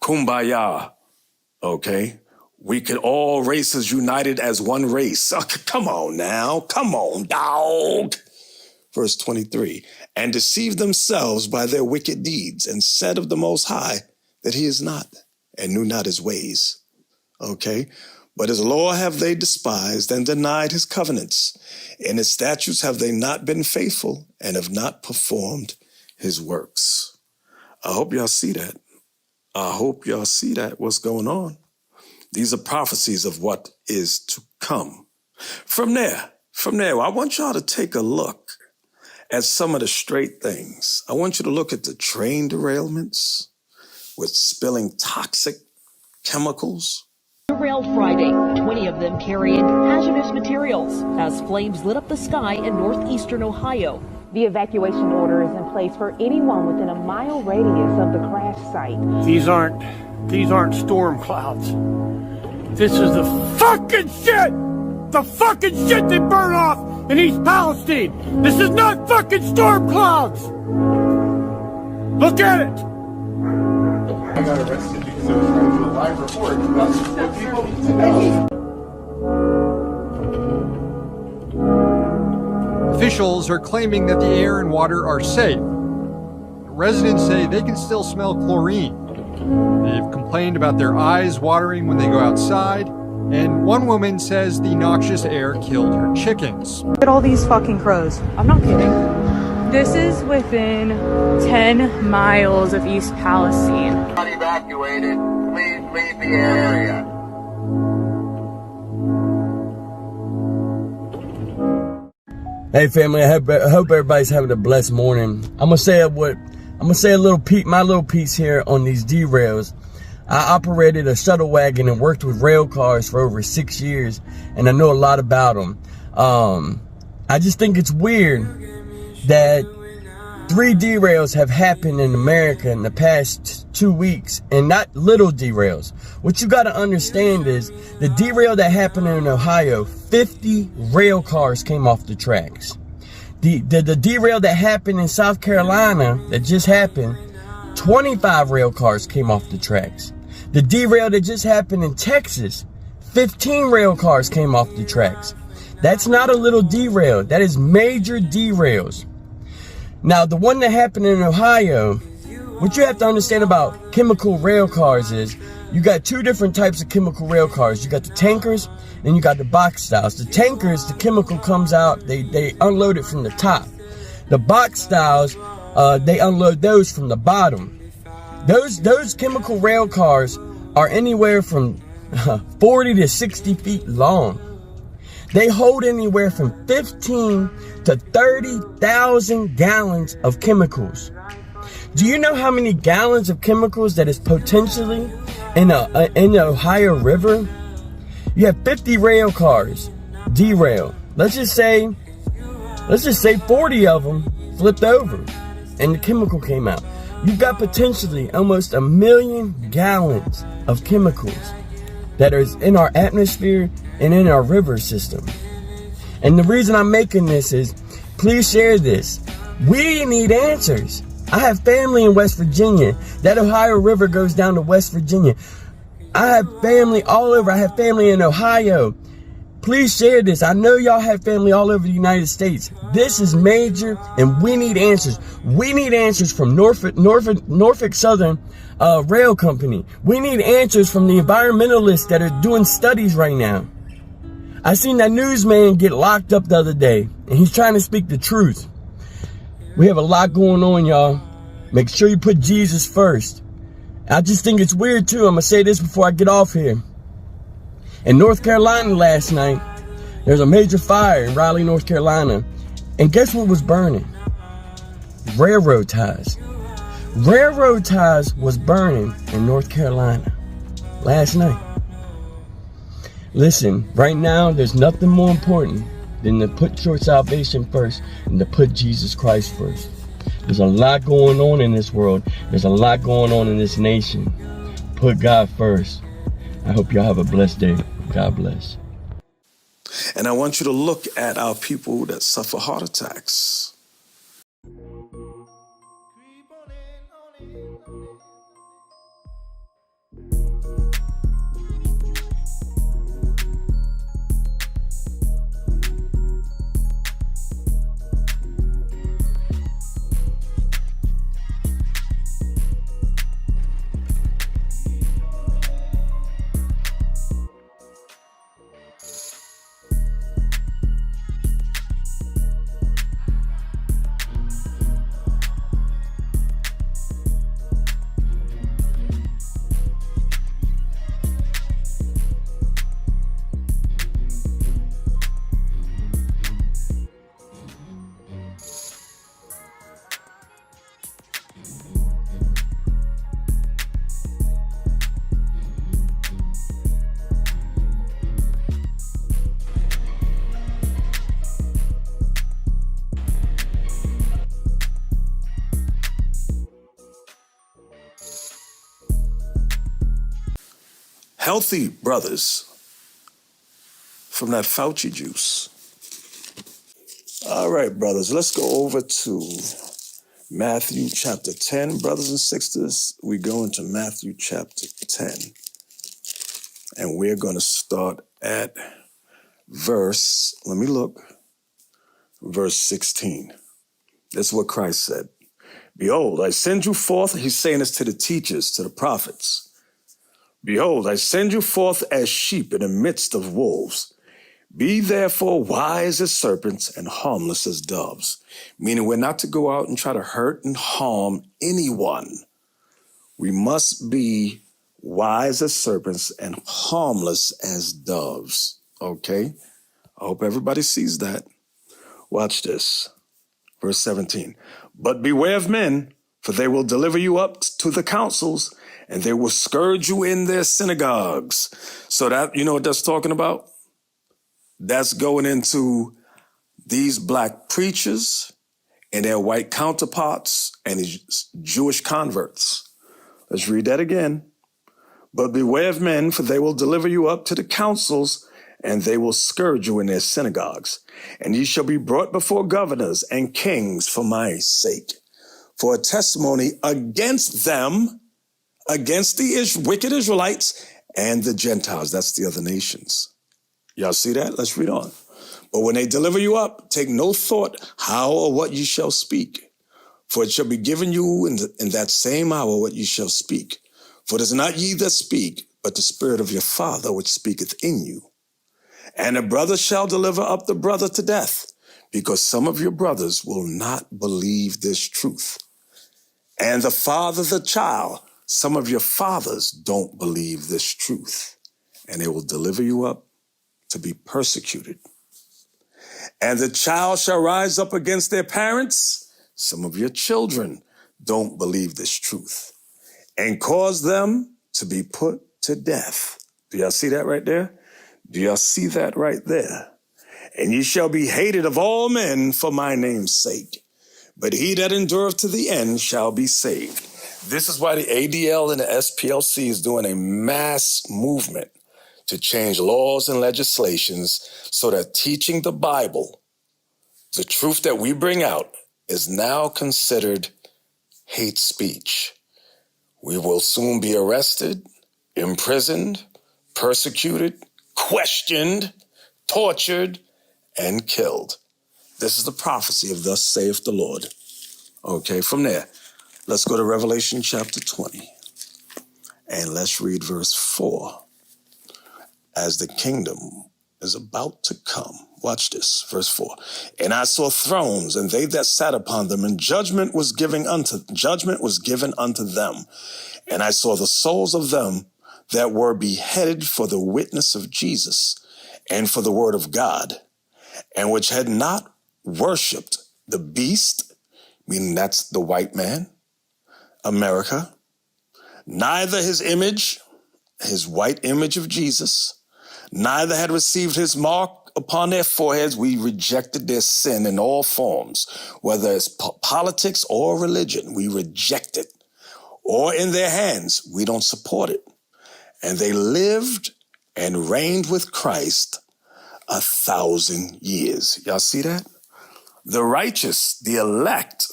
[SPEAKER 4] Kumbaya, okay? We could all races united as one race. Oh, come on now, come on, dog. Verse 23, and deceived themselves by their wicked deeds, and said of the Most High that he is not, and knew not his ways. Okay, but his law have they despised and denied his covenants. In his statutes have they not been faithful and have not performed his works. I hope y'all see that. I hope y'all see that, what's going on. These are prophecies of what is to come. From there, I want y'all to take a look at some of the straight things. I want you to look at the train derailments with spilling toxic chemicals.
[SPEAKER 12] Derailed Friday, 20 of them carrying hazardous materials as flames lit up the sky in northeastern Ohio.
[SPEAKER 13] The evacuation order is in place for anyone within a mile radius of the crash site.
[SPEAKER 14] These aren't storm clouds. This is the fucking shit! The fucking shit they burn off in East Palestine! This is not fucking storm clouds! Look at it!
[SPEAKER 15] I got arrested because I was trying to do a live report about what people need to know.
[SPEAKER 16] Officials are claiming that the air and water are safe. Residents say they can still smell chlorine. They've complained about their eyes watering when they go outside, and one woman says the noxious air killed her chickens.
[SPEAKER 17] Look at all these fucking crows. I'm not kidding. This is within 10 miles of East Palestine.
[SPEAKER 18] Not evacuated. Please leave the area.
[SPEAKER 19] Hey family, I hope everybody's having a blessed morning. I'm gonna say my little piece here on these derails. I operated a shuttle wagon and worked with rail cars for over 6 years, and I know a lot about them. I just think it's weird that 3 derails have happened in America in the past 2 weeks, and not little derails. What you got to understand is the derail that happened in Ohio, 50 rail cars came off the tracks. The derail that happened in South Carolina that just happened, 25 rail cars came off the tracks. The derail that just happened in Texas, 15 rail cars came off the tracks. That's not a little derail. That is major derails. Now, the one that happened in Ohio, what you have to understand about chemical rail cars is you got 2 different types of chemical rail cars. You got the tankers and you got the box styles. The tankers, the chemical comes out, they unload it from the top. The box styles, they unload those from the bottom. Those chemical rail cars are anywhere from 40 to 60 feet long. They hold anywhere from 15 to 30,000 gallons of chemicals. Do you know how many gallons of chemicals that is potentially in the Ohio River? You have 50 rail cars derail. Let's just say 40 of them flipped over and the chemical came out. You've got potentially almost 1 million gallons of chemicals that is in our atmosphere and in our river system. And the reason I'm making this is, please share this. We need answers. I have family in West Virginia. That Ohio River goes down to West Virginia. I have family all over. I have family in Ohio. Please share this. I know y'all have family all over the United States. This is major, and we need answers. We need answers from Norfolk Southern Rail Company. We need answers from the environmentalists that are doing studies right now. I seen that newsman get locked up the other day, and he's trying to speak the truth. We have a lot going on, y'all. Make sure you put Jesus first. I just think it's weird, too. I'm going to say this before I get off here. In North Carolina last night, there's a major fire in Raleigh, North Carolina. And guess what was burning? Railroad ties. Railroad ties was burning in North Carolina last night. Listen, right now, there's nothing more important than to put your salvation first and to put Jesus Christ first. There's a lot going on in this world. There's a lot going on in this nation. Put God first. I hope y'all have a blessed day. God bless.
[SPEAKER 4] And I want you to look at our people that suffer heart attacks. Healthy brothers from that Fauci juice. All right, brothers, let's go over to Matthew chapter 10. Brothers and sisters, we go into Matthew chapter 10. And we're going to start at verse 16. This is what Christ said. Behold, I send you forth. He's saying this to the teachers, to the prophets. Behold, I send you forth as sheep in the midst of wolves. Be therefore wise as serpents and harmless as doves. Meaning we're not to go out and try to hurt and harm anyone. We must be wise as serpents and harmless as doves. Okay? I hope everybody sees that. Watch this. Verse 17. But beware of men, for they will deliver you up to the councils, and they will scourge you in their synagogues. So that, you know what that's talking about? That's going into these black preachers and their white counterparts and these Jewish converts. Let's read that again. But beware of men, for they will deliver you up to the councils, and they will scourge you in their synagogues. And ye shall be brought before governors and kings for my sake, for a testimony against them, against the wicked Israelites and the Gentiles. That's the other nations. Y'all see that? Let's read on. But when they deliver you up, take no thought how or what ye shall speak. For it shall be given you in that same hour what ye shall speak. For it is not ye that speak, but the Spirit of your Father which speaketh in you. And a brother shall deliver up the brother to death, because some of your brothers will not believe this truth. And the father the child, some of your fathers don't believe this truth. And they will deliver you up to be persecuted. And the child shall rise up against their parents. Some of your children don't believe this truth, and cause them to be put to death. Do y'all see that right there? Do y'all see that right there? And ye shall be hated of all men for my name's sake, but he that endureth to the end shall be saved. This is why the ADL and the SPLC is doing a mass movement to change laws and legislations so that teaching the Bible, the truth that we bring out, is now considered hate speech. We will soon be arrested, imprisoned, persecuted, questioned, tortured, and killed. This is the prophecy of thus saith the Lord. Okay, from there, let's go to Revelation chapter 20. And let's read verse 4. As the kingdom is about to come. Watch this, verse 4. And I saw thrones, and they that sat upon them, and judgment was given unto them. And I saw the souls of them that were beheaded for the witness of Jesus, and for the word of God, and which had not worshipped the beast, meaning that's the white man, America, neither his image, his white image of Jesus, neither had received his mark upon their foreheads. We rejected their sin in all forms, whether it's politics or religion. We reject it. Or in their hands, we don't support it. And they lived and reigned with Christ 1,000 years. Y'all see that? The righteous, the elect,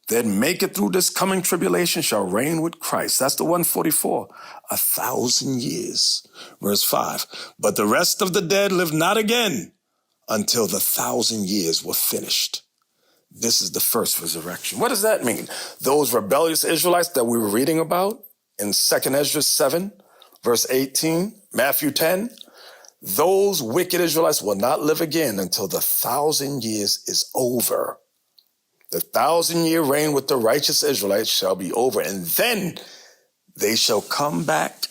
[SPEAKER 4] that make it through this coming tribulation shall reign with Christ. That's the 144. 1,000 years. Verse 5. But the rest of the dead lived not again until the 1,000 years were finished. This is the first resurrection. What does that mean? Those rebellious Israelites that we were reading about in 2nd Ezra 7, verse 18, Matthew 10, those wicked Israelites will not live again until the 1,000 years is over. The 1,000-year reign with the righteous Israelites shall be over, and then they shall come back.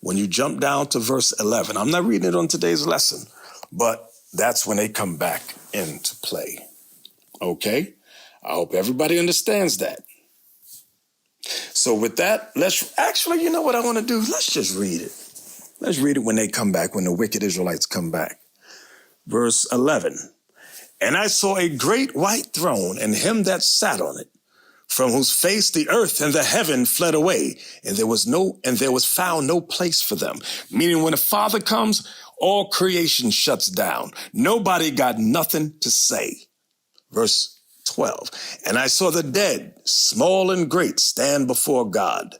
[SPEAKER 4] When you jump down to verse 11, I'm not reading it on today's lesson, but that's when they come back into play. Okay? I hope everybody understands that. So with that, you know what I want to do? Let's just read it. Let's read it when they come back, when the wicked Israelites come back. Verse 11. And I saw a great white throne, and him that sat on it, from whose face the earth and the heaven fled away, and there was found no place for them. Meaning when the Father comes, all creation shuts down. Nobody got nothing to say. Verse 12. And I saw the dead, small and great, stand before God.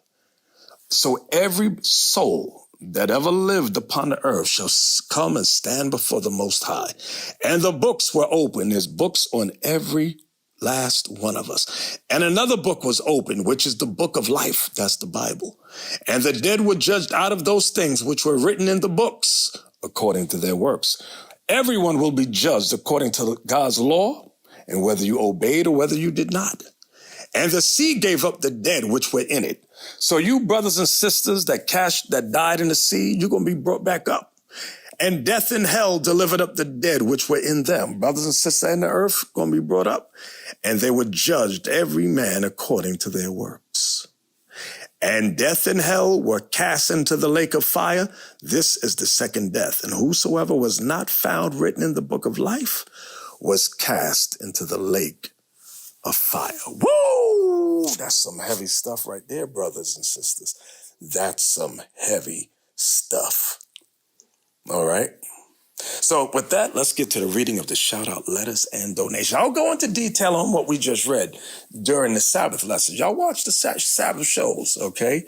[SPEAKER 4] So every soul that ever lived upon the earth shall come and stand before the Most High. And the books were open. There's books on every last one of us. And another book was opened, which is the book of life. That's the Bible. And the dead were judged out of those things which were written in the books, according to their works. Everyone will be judged according to God's law, and whether you obeyed or whether you did not. And the sea gave up the dead which were in it. So you brothers and sisters that died in the sea, you're going to be brought back up. And death and hell delivered up the dead which were in them. Brothers and sisters in the earth going to be brought up. And they were judged every man according to their works. And death and hell were cast into the lake of fire. This is the second death. And whosoever was not found written in the book of life was cast into the lake of fire. Woo! That's some heavy stuff right there, brothers and sisters. That's some heavy stuff. All right. So with that, let's get to the reading of the shout out letters and donations. I'll go into detail on what we just read during the Sabbath lessons. Y'all watch the Sabbath shows, okay?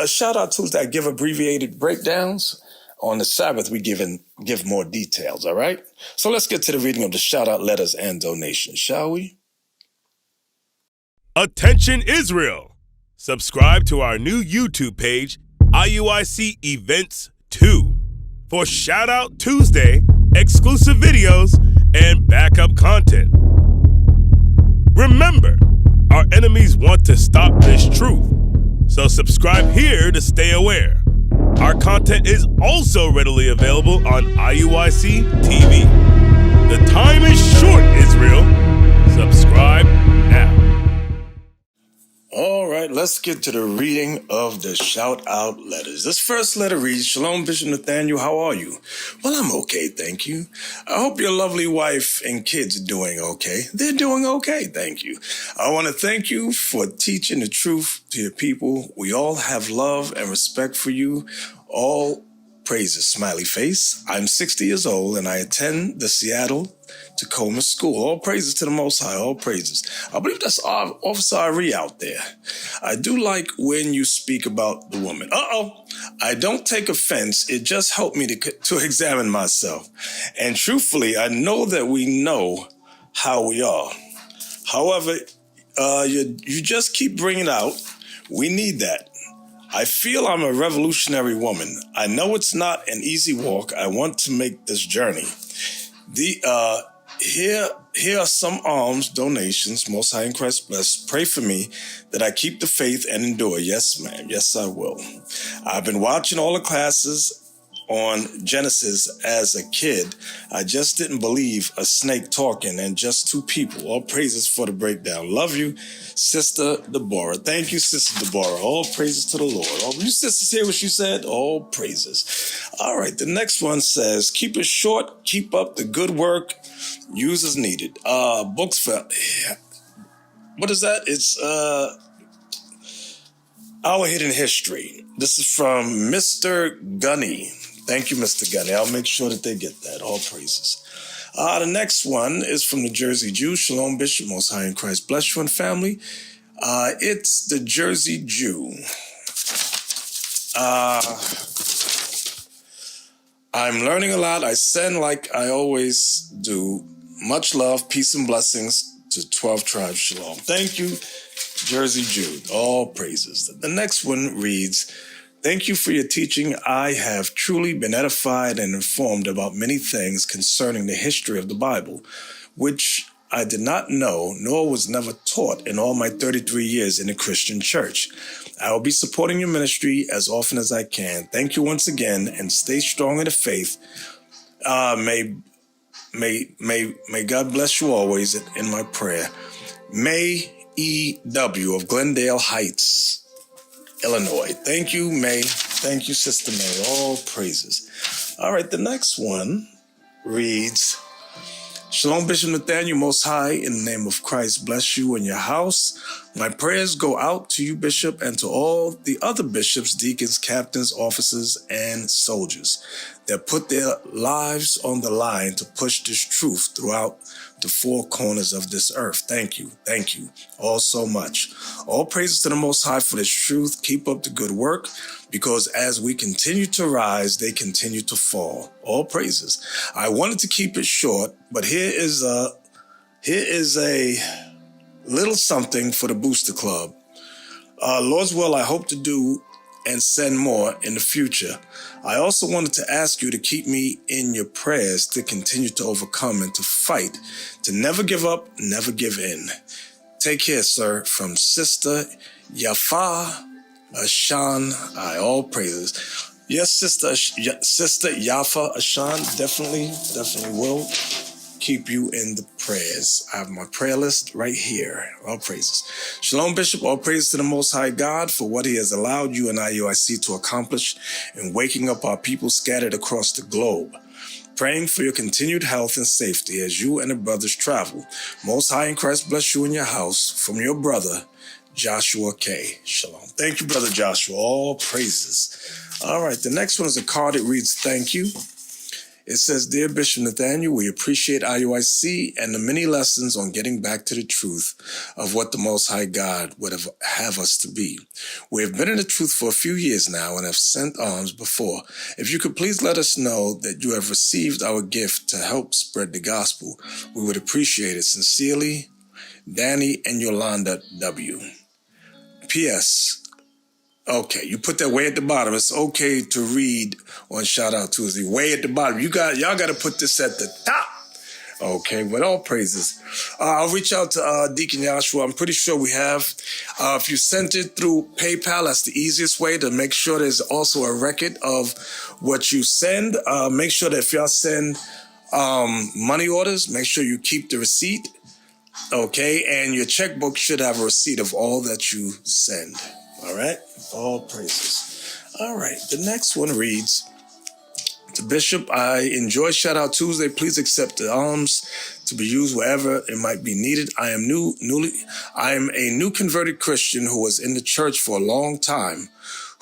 [SPEAKER 4] Shout out Tuesday, I give abbreviated breakdowns. On the Sabbath, we give more details, all right? So let's get to the reading of the shout out letters and donations, shall we?
[SPEAKER 20] Attention Israel! Subscribe to our new YouTube page, IUIC Events 2, for Shout Out Tuesday, exclusive videos, and backup content. Remember, our enemies want to stop this truth, so subscribe here to stay aware. Our content is also readily available on IUIC TV. The time is short, Israel. Subscribe now.
[SPEAKER 4] All right, let's get to the reading of the shout-out letters. This first letter reads, Shalom, Bishop Nathaniel, how are you? Well, I'm okay, thank you. I hope your lovely wife and kids are doing okay. They're doing okay, thank you. I want to thank you for teaching the truth to your people. We all have love and respect for you. All praises, smiley face. I'm 60 years old and I attend the Seattle Tacoma School. All praises to the Most High, all praises. I believe that's Officer Ari out there. I do like when you speak about the woman. I don't take offense. It just helped me to examine myself. And truthfully, I know that we know how we are. However, you just keep bringing it out. We need that. I feel I'm a revolutionary woman. I know it's not an easy walk. I want to make this journey. Here are some alms, donations. Most High in Christ bless. Pray for me that I keep the faith and endure. Yes, ma'am. Yes, I will. I've been watching all the classes on Genesis as a kid. I just didn't believe a snake talking and just two people. All praises for the breakdown. Love you, Sister Deborah. Thank you, Sister Deborah. All praises to the Lord. All you sisters hear what she said? All praises. All right, the next one says, keep it short, keep up the good work, use as needed. Books for, what is that? It's Our Hidden History. This is from Mr. Gunny. Thank you, Mr. Gunny. I'll make sure that they get that. All praises. The next one is from the Jersey Jew. Shalom, Bishop. Most High in Christ bless you and family. It's the Jersey Jew. I'm learning a lot. I send like I always do. Much love, peace, and blessings to 12 Tribes. Shalom. Thank you, Jersey Jew. All praises. The next one reads, thank you for your teaching. I have truly been edified and informed about many things concerning the history of the Bible, which I did not know, nor was never taught in all my 33 years in the Christian church. I will be supporting your ministry as often as I can. Thank you once again, and stay strong in the faith. May God bless you always in my prayer. May E.W. of Glendale Heights, Illinois. Thank you, May. Thank you, Sister May. All praises. All right, the next one reads, Shalom, Bishop Nathaniel, Most High, in the name of Christ, bless you and your house. My prayers go out to you, Bishop, and to all the other bishops, deacons, captains, officers, and soldiers that put their lives on the line to push this truth throughout the four corners of this earth. Thank you. Thank you all so much. All praises to the Most High for this truth. Keep up the good work, because as we continue to rise, they continue to fall. All praises. I wanted to keep it short, but here is a little something for the Booster Club. Lord's will, I hope to do and send more in the future. I also wanted to ask you to keep me in your prayers to continue to overcome and to fight, to never give up, never give in. Take care, sir. From Sister Yafa Ashan, all praises. Yes, Sister Yafa Ashan, definitely will keep you in the prayers. I have my prayer list right here. All praises. Shalom, Bishop. All praise to the Most High God for what he has allowed you and IUIC to accomplish in waking up our people scattered across the globe. Praying for your continued health and safety as you and the brothers travel. Most High in Christ bless you in your house. From your brother, Joshua K. Shalom. Thank you, Brother Joshua. All praises. All right, the next one is a card. It reads, thank you. It says, Dear Bishop Nathaniel, we appreciate IUIC and the many lessons on getting back to the truth of what the Most High God would have us to be. We have been in the truth for a few years now and have sent alms before. If you could please let us know that you have received our gift to help spread the gospel, we would appreciate it. Sincerely, Danny and Yolanda W. P.S. Okay, you put that way at the bottom. It's okay to read on Shout Out Tuesday. Way at the bottom. Y'all got to put this at the top. Okay, with all praises. I'll reach out to Deacon Joshua. I'm pretty sure we have. If you sent it through PayPal, that's the easiest way to make sure there's also a record of what you send. Make sure that if y'all send money orders, make sure you keep the receipt. Okay, and your checkbook should have a receipt of all that you send. All right, all praises. All right, the next one reads, to Bishop, I enjoy Shout Out Tuesday. Please accept the alms to be used wherever it might be needed. I am a new converted Christian who was in the church for a long time,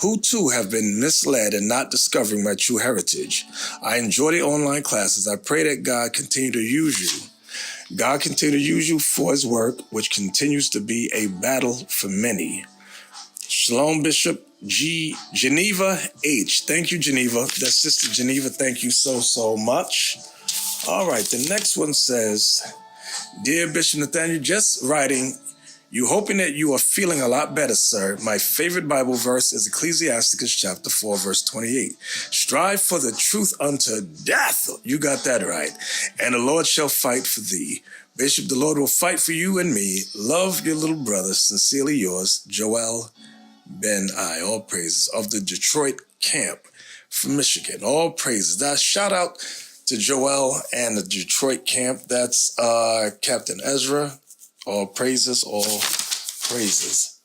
[SPEAKER 4] who too have been misled and not discovering my true heritage. I enjoy the online classes. I pray that God continue to use you. God continue to use you for his work, which continues to be a battle for many. Shalom, Bishop Geneva H. Thank you, Geneva. That's Sister Geneva. Thank you so much. All right, the next one says, Dear Bishop Nathaniel, just writing, you hoping that you are feeling a lot better, sir. My favorite Bible verse is Ecclesiasticus chapter 4, verse 28. Strive for the truth unto death. You got that right. And the Lord shall fight for thee. Bishop, the Lord will fight for you and me. Love your little brother. Sincerely yours, Joel Ben I. All praises of the Detroit camp from Michigan. All praises. That shout out to Joel and the Detroit camp. That's Captain Ezra. All praises, all praises.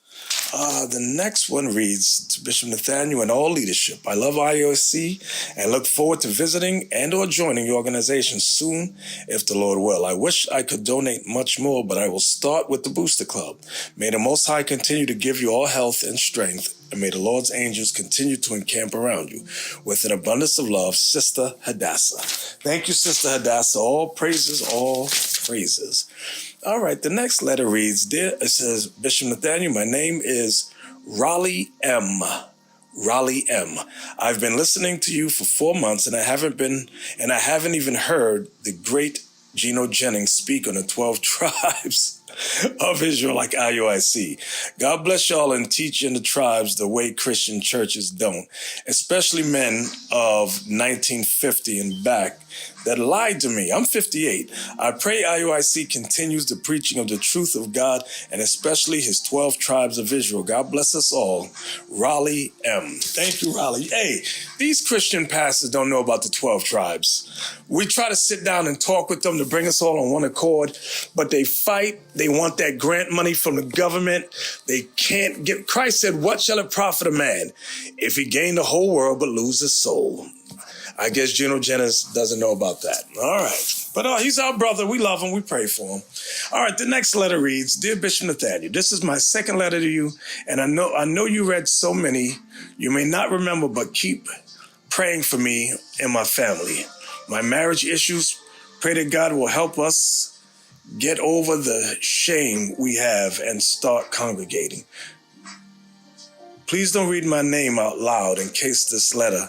[SPEAKER 4] The next one reads, to Bishop Nathaniel and all leadership. I love IOC and look forward to visiting and or joining your organization soon, if the Lord will. I wish I could donate much more, but I will start with the Booster Club. May the Most High continue to give you all health and strength, and may the Lord's angels continue to encamp around you. With an abundance of love, Sister Hadassah. Thank you, Sister Hadassah. All praises, all praises. All right, the next letter reads, it says, Bishop Nathaniel, my name is Raleigh M. Raleigh M. I've been listening to you for 4 months, and I haven't even heard the great Geno Jennings speak on the 12 tribes of Israel like IUIC. God bless y'all and teach in the tribes the way Christian churches don't, especially men of 1950 and back that lied to me. I'm 58. I pray IUIC continues the preaching of the truth of God and especially his 12 tribes of Israel. God bless us all. Raleigh M. Thank you, Raleigh. Hey, these Christian pastors don't know about the 12 tribes. We try to sit down and talk with them to bring us all on one accord, but they fight. They want that grant money from the government. They can't get. Christ said, what shall it profit a man if he gain the whole world but lose his soul? I guess Geno Jennings doesn't know about that. All right. But he's our brother. We love him. We pray for him. All right. The next letter reads, Dear Bishop Nathaniel, this is my second letter to you. And I know you read so many. You may not remember, but keep praying for me and my family. My marriage issues, pray that God will help us get over the shame we have and start congregating. Please don't read my name out loud in case this letter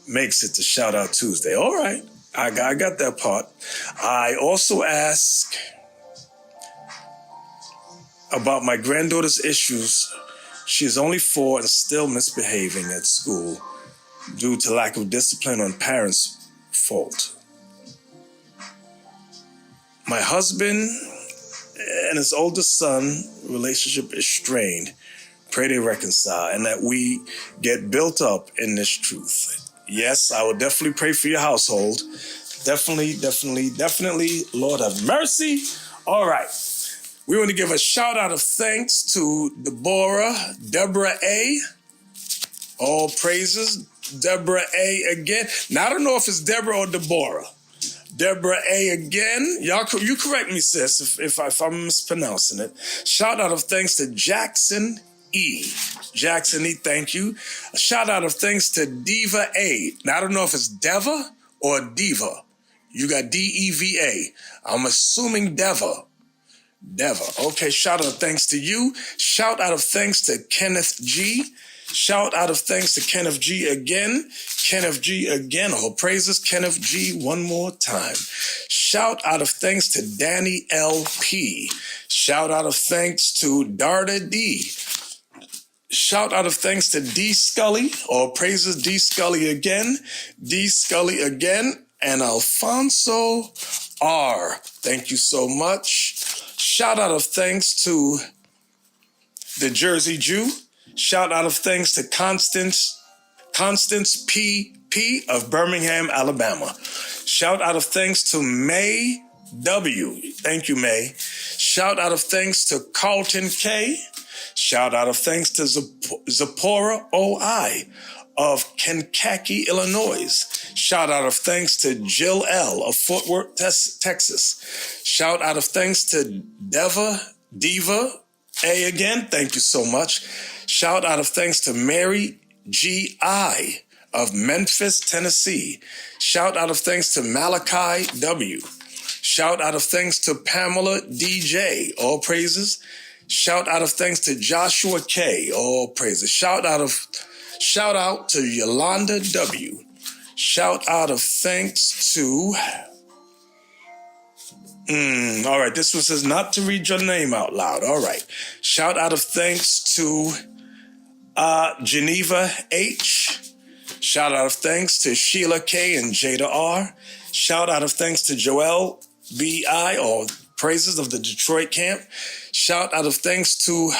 [SPEAKER 4] makes it to Shout Out Tuesday. All right, I got that part. I also ask about my granddaughter's issues. She is only 4 and still misbehaving at school due to lack of discipline on parents' fault. My husband and his oldest son relationship is strained. Pray they reconcile and that we get built up in this truth. Yes, I will definitely pray for your household. Definitely. Lord have mercy. All right. We want to give a shout out of thanks to Deborah A. All praises. Deborah A. again. Now, I don't know if it's Deborah or Deborah. Deborah A. again. You correct me, sis, if I'm mispronouncing it. Shout out of thanks to Jackson E. Jackson E, thank you. A shout out of thanks to Diva A. Now, I don't know if it's Deva or Diva. You got D-E-V-A. I'm assuming Deva. Okay, shout out of thanks to you. Shout out of thanks to Kenneth G. Shout out of thanks to Kenneth G again. Kenneth G again. All praises, Kenneth G one more time. Shout out of thanks to Danny L.P. Shout out of thanks to Darda D. Shout out of thanks to D. Scully. All praises, D. Scully again. D. Scully again. And Alfonso R. Thank you so much. Shout out of thanks to the Jersey Jew. Shout out of thanks to Constance P. of Birmingham, Alabama. Shout out of thanks to May W. Thank you, May. Shout out of thanks to Carlton K. Shout out of thanks to Zipporah O.I. of Kankakee, Illinois. Shout out of thanks to Jill L. of Fort Worth, Texas. Shout out of thanks to Diva A again. Thank you so much. Shout out of thanks to Mary
[SPEAKER 3] G.I. of Memphis, Tennessee. Shout out of thanks to Malachi W. Shout out of thanks to Pamela DJ. All praises. Shout out of thanks to Joshua K. All praises. Shout out to Yolanda W. Shout out of thanks to... all right, this one says not to read your name out loud. All right. Shout out of thanks to Geneva H. Shout out of thanks to Sheila K. and Jada R. Shout out of thanks to Joel B.I. or praises of the Detroit camp. Shout out of thanks to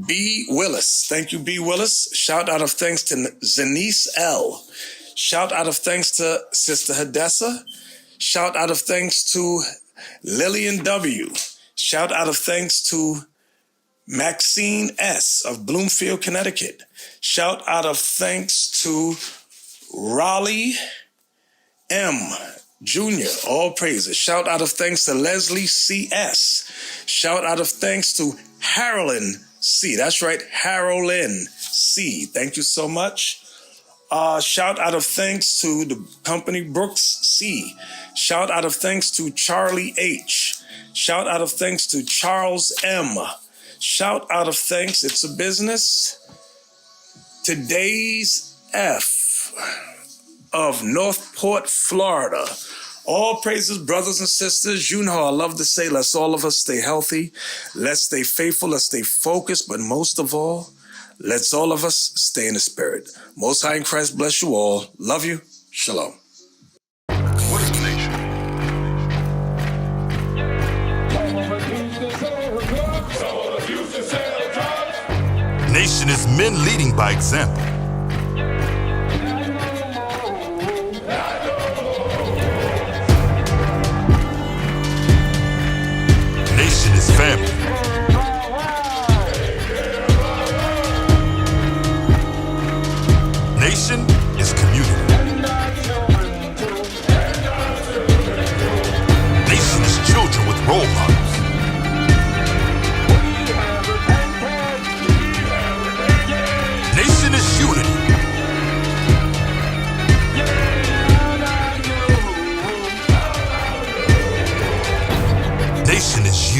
[SPEAKER 3] B. Willis. Thank you, B. Willis. Shout out of thanks to Zanice L. Shout out of thanks to Sister Hadessa. Shout out of thanks to Lillian W. Shout out of thanks to Maxine S. of Bloomfield, Connecticut. Shout out of thanks to Raleigh M. Jr. All praises. Shout out of thanks to Leslie C.S. Shout out of thanks to Harolyn C. That's right, Harolyn C. Thank you so much. Shout out of thanks to the company Brooks C. Shout out of thanks to Charlie H. Shout out of thanks to Charles M. Shout out of thanks, it's a business. Today's F of Northport, Florida. All praises, brothers and sisters. You know I love to say, let's all of us stay healthy. Let's stay faithful. Let's stay focused. But most of all, let's all of us stay in the spirit. Most High in Christ bless you all. Love you. Shalom.
[SPEAKER 9] What is the nation?
[SPEAKER 20] Nation is men leading by example. Nation is family. Nation is community. Nation is children with role models. Nation is unity. Nation is